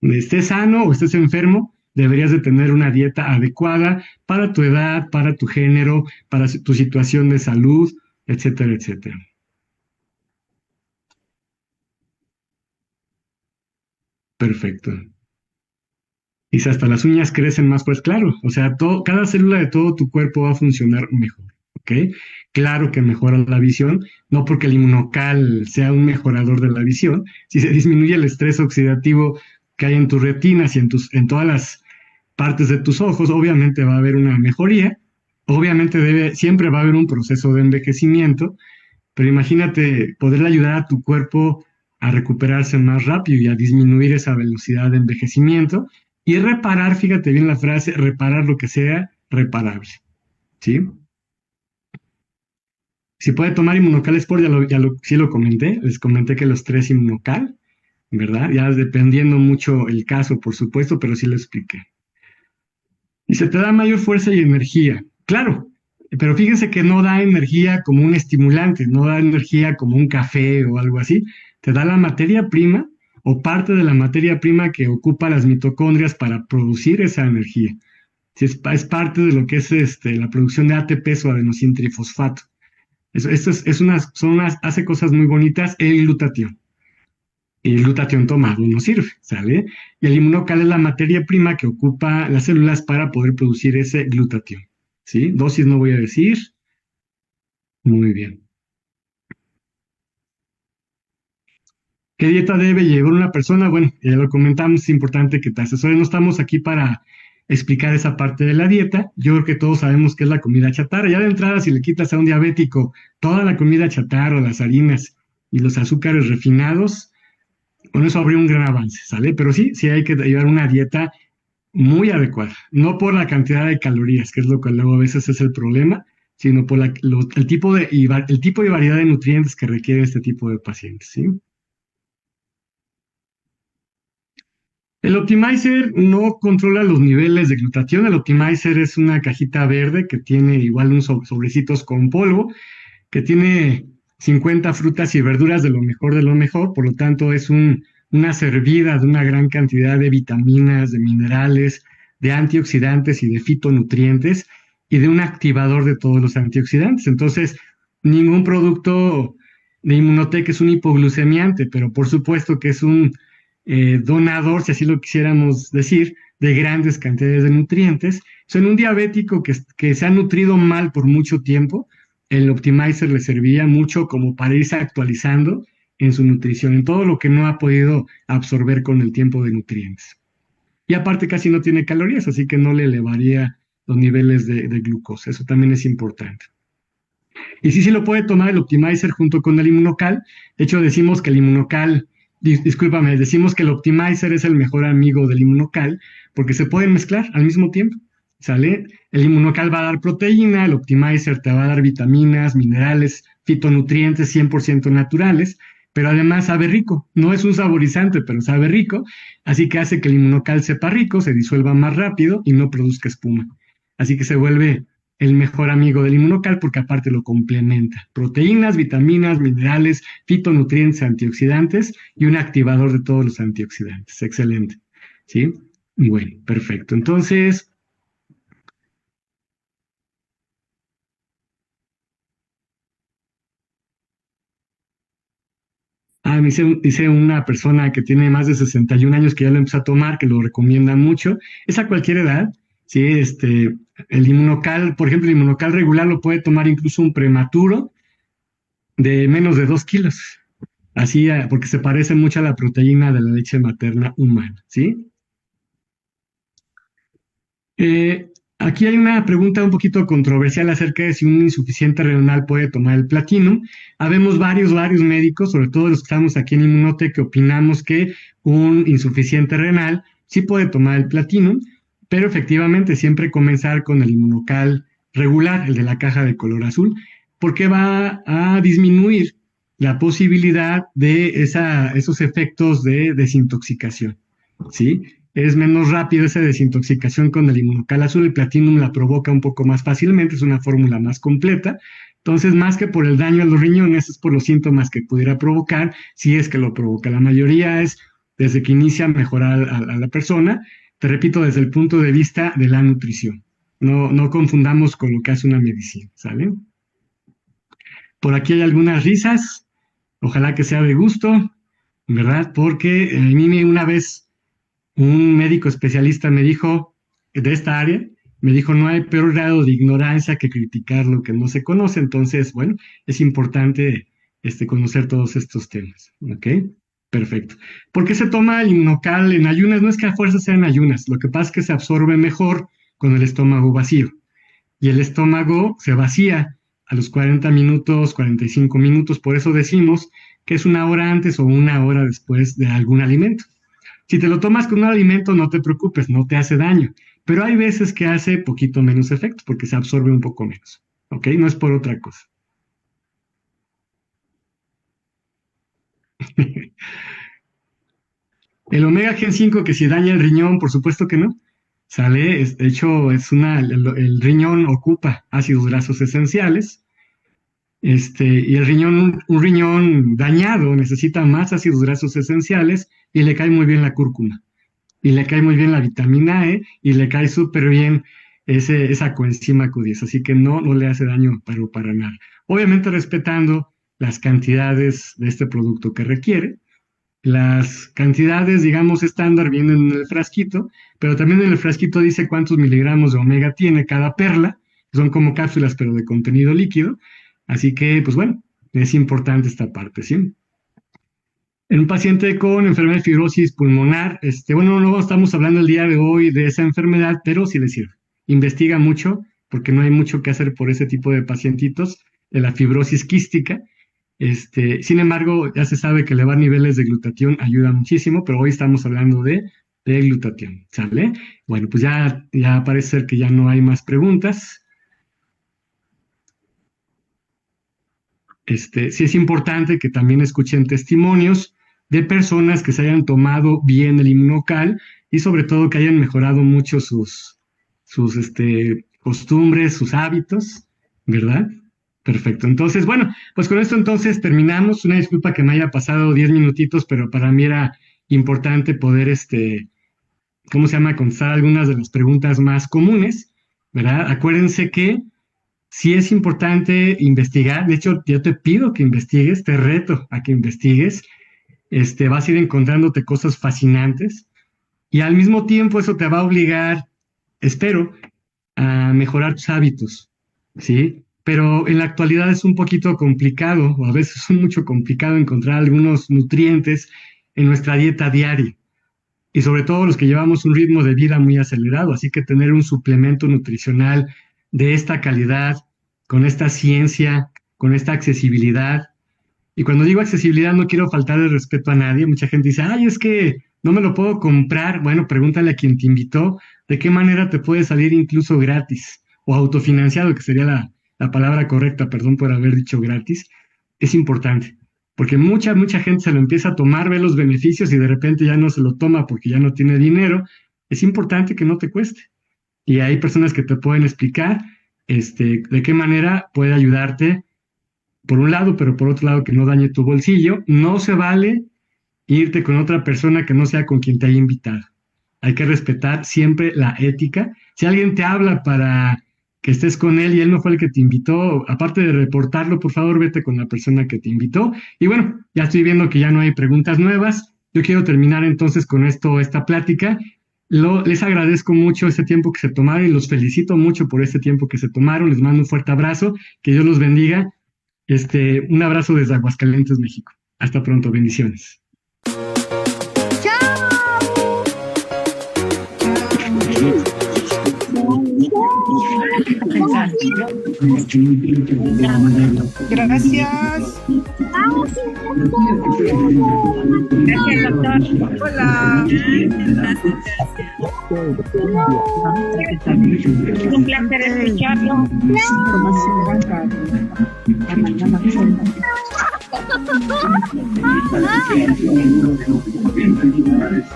Estés sano o estés enfermo, deberías de tener una dieta adecuada para tu edad, para tu género, para tu situación de salud, etcétera, etcétera. Perfecto. Y si hasta las uñas crecen más, pues claro, o sea, cada célula de todo tu cuerpo va a funcionar mejor, ¿ok? Claro que mejora la visión, no porque el inmunocal sea un mejorador de la visión, si se disminuye el estrés oxidativo que hay en tus retinas y en todas las partes de tus ojos, obviamente va a haber una mejoría, obviamente siempre va a haber un proceso de envejecimiento, pero imagínate poder ayudar a tu cuerpo a recuperarse más rápido y a disminuir esa velocidad de envejecimiento y reparar, fíjate bien la frase, reparar lo que sea reparable, ¿sí? Si puede tomar Inmunocal Sport, sí lo comenté, les comenté que los tres Inmunocal, ¿verdad? Ya dependiendo mucho el caso, por supuesto, pero sí lo expliqué. Y se te da mayor fuerza y energía. Claro, pero fíjense que no da energía como un estimulante, no da energía como un café o algo así. Te da la materia prima o parte de la materia prima que ocupa las mitocondrias para producir esa energía. Sí, es parte de lo que es la producción de ATP o adenosín trifosfato. Esto hace cosas muy bonitas el glutatión. Y el glutatión tomado no sirve, ¿sale? Y el inmunocal es la materia prima que ocupa las células para poder producir ese glutatión, ¿sí? Dosis no voy a decir. Muy bien. ¿Qué dieta debe llevar una persona? Bueno, ya lo comentamos, es importante que te asesores. No estamos aquí para explicar esa parte de la dieta. Yo creo que todos sabemos qué es la comida chatarra. Ya de entrada, si le quitas a un diabético toda la comida chatarra, las harinas y los azúcares refinados, con eso habría un gran avance, ¿sale? Pero sí, sí hay que llevar una dieta muy adecuada, no por la cantidad de calorías, que es lo que luego a veces es el problema, sino por el tipo el tipo y variedad de nutrientes que requiere este tipo de pacientes, ¿sí? El Optimizer no controla los niveles de glutatión. El Optimizer es una cajita verde que tiene igual unos sobrecitos con polvo, que tiene 50 frutas y verduras de lo mejor, por lo tanto es una servida de una gran cantidad de vitaminas, de minerales, de antioxidantes y de fitonutrientes y de un activador de todos los antioxidantes. Entonces, ningún producto de Inmunotech es un hipoglucemiante, pero por supuesto que es un donador, si así lo quisiéramos decir, de grandes cantidades de nutrientes. En un diabético que se ha nutrido mal por mucho tiempo, el Optimizer le servía mucho como para irse actualizando en su nutrición, en todo lo que no ha podido absorber con el tiempo de nutrientes. Y aparte casi no tiene calorías, así que no le elevaría los niveles de glucosa. Eso también es importante. Y sí, sí lo puede tomar el Optimizer junto con el Inmunocal. De hecho, decimos que el Inmunocal, discúlpame, decimos que el Optimizer es el mejor amigo del Inmunocal porque se pueden mezclar al mismo tiempo. ¿Sale? El Inmunocal va a dar proteína, el Optimizer te va a dar vitaminas, minerales, fitonutrientes 100% naturales, pero además sabe rico. No es un saborizante, pero sabe rico, así que hace que el Inmunocal sepa rico, se disuelva más rápido y no produzca espuma. Así que se vuelve el mejor amigo del Inmunocal porque aparte lo complementa. Proteínas, vitaminas, minerales, fitonutrientes, antioxidantes y un activador de todos los antioxidantes. Excelente. ¿Sí? Bueno, perfecto. Entonces, dice una persona que tiene más de 61 años que ya lo empezó a tomar, que lo recomienda mucho. Es a cualquier edad, ¿sí? El inmunocal, por ejemplo, el inmunocal regular lo puede tomar incluso un prematuro de menos de 2 kilos. Así, porque se parece mucho a la proteína de la leche materna humana, ¿sí? Aquí hay una pregunta un poquito controversial acerca de si un insuficiente renal puede tomar el platino. Habemos varios médicos, sobre todo los que estamos aquí en Inmunote, que opinamos que un insuficiente renal sí puede tomar el platino, pero efectivamente siempre comenzar con el inmunocal regular, el de la caja de color azul, porque va a disminuir la posibilidad de esos efectos de desintoxicación, ¿sí? Es menos rápido esa desintoxicación con el inmunocal azul. El platinum la provoca un poco más fácilmente, es una fórmula más completa. Entonces, más que por el daño a los riñones, es por los síntomas que pudiera provocar, si es que lo provoca. La mayoría es desde que inicia a mejorar a la persona. Te repito, desde el punto de vista de la nutrición. No confundamos con lo que hace una medicina, ¿sale? Por aquí hay algunas risas. Ojalá que sea de gusto, ¿verdad? Porque a mí una vez un médico especialista me dijo, de esta área, me dijo, no hay peor grado de ignorancia que criticar lo que no se conoce. Entonces, bueno, es importante conocer todos estos temas. ¿Ok? Perfecto. ¿Por qué se toma el inmunocal en ayunas? No es que a fuerza sea en ayunas, lo que pasa es que se absorbe mejor con el estómago vacío. Y el estómago se vacía a los 40 minutos, 45 minutos. Por eso decimos que es una hora antes o una hora después de algún alimento. Si te lo tomas con un alimento, no te preocupes, no te hace daño. Pero hay veces que hace poquito menos efecto porque se absorbe un poco menos. ¿Ok? No es por otra cosa. El omega gen 5 que si daña el riñón, por supuesto que no. Sale, de hecho, el riñón ocupa ácidos grasos esenciales. Y el riñón, un riñón dañado necesita más ácidos grasos esenciales y le cae muy bien la cúrcuma. Y le cae muy bien la vitamina E y le cae súper bien esa coenzima Q10, así que no le hace daño para nada. Obviamente respetando las cantidades de este producto que requiere. Las cantidades, digamos, estándar vienen en el frasquito, pero también en el frasquito dice cuántos miligramos de omega tiene cada perla, son como cápsulas, pero de contenido líquido. Así que, pues bueno, es importante esta parte, ¿sí? En un paciente con enfermedad de fibrosis pulmonar, bueno, no estamos hablando el día de hoy de esa enfermedad, pero sí le sirve. Investiga mucho, porque no hay mucho que hacer por ese tipo de pacientitos, de la fibrosis quística. Sin embargo, ya se sabe que elevar niveles de glutatión ayuda muchísimo, pero hoy estamos hablando de glutatión, ¿sale? Bueno, pues ya parece ser que ya no hay más preguntas. Sí es importante que también escuchen testimonios de personas que se hayan tomado bien el inmunocal y sobre todo que hayan mejorado mucho sus costumbres, sus hábitos, ¿verdad? Perfecto. Entonces, bueno, pues con esto entonces terminamos. Una disculpa que me haya pasado 10 minutitos, pero para mí era importante poder, ¿cómo se llama? Contestar algunas de las preguntas más comunes, ¿verdad? Acuérdense que sí es importante investigar. De hecho, yo te pido que investigues, te reto a que investigues. Vas a ir encontrándote cosas fascinantes y al mismo tiempo eso te va a obligar, espero, a mejorar tus hábitos, ¿sí? Pero en la actualidad es un poquito complicado, o a veces es mucho complicado encontrar algunos nutrientes en nuestra dieta diaria. Y sobre todo los que llevamos un ritmo de vida muy acelerado, así que tener un suplemento nutricional de esta calidad, con esta ciencia, con esta accesibilidad. Y cuando digo accesibilidad no quiero faltar el respeto a nadie. Mucha gente dice, ay, es que no me lo puedo comprar. Bueno, pregúntale a quien te invitó de qué manera te puede salir incluso gratis o autofinanciado, que sería la palabra correcta, perdón por haber dicho gratis. Es importante, porque mucha gente se lo empieza a tomar, ve los beneficios y de repente ya no se lo toma porque ya no tiene dinero. Es importante que no te cueste. Y hay personas que te pueden explicar de qué manera puede ayudarte por un lado, pero por otro lado que no dañe tu bolsillo. No se vale irte con otra persona que no sea con quien te haya invitado. Hay que respetar siempre la ética. Si alguien te habla para que estés con él y él no fue el que te invitó, aparte de reportarlo, por favor, vete con la persona que te invitó. Y bueno, ya estoy viendo que ya no hay preguntas nuevas. Yo quiero terminar entonces con esta plática. Les agradezco mucho este tiempo que se tomaron y los felicito mucho por este tiempo que se tomaron. Les mando un fuerte abrazo. Que Dios los bendiga. Un abrazo desde Aguascalientes, México. Hasta pronto, bendiciones. Gracias. Gracias, doctor. Hola. Un placer escucharlo.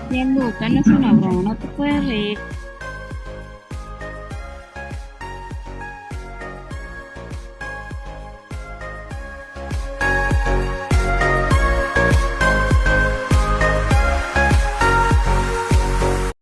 Bien, Luca, no es una broma, no te puedes reír.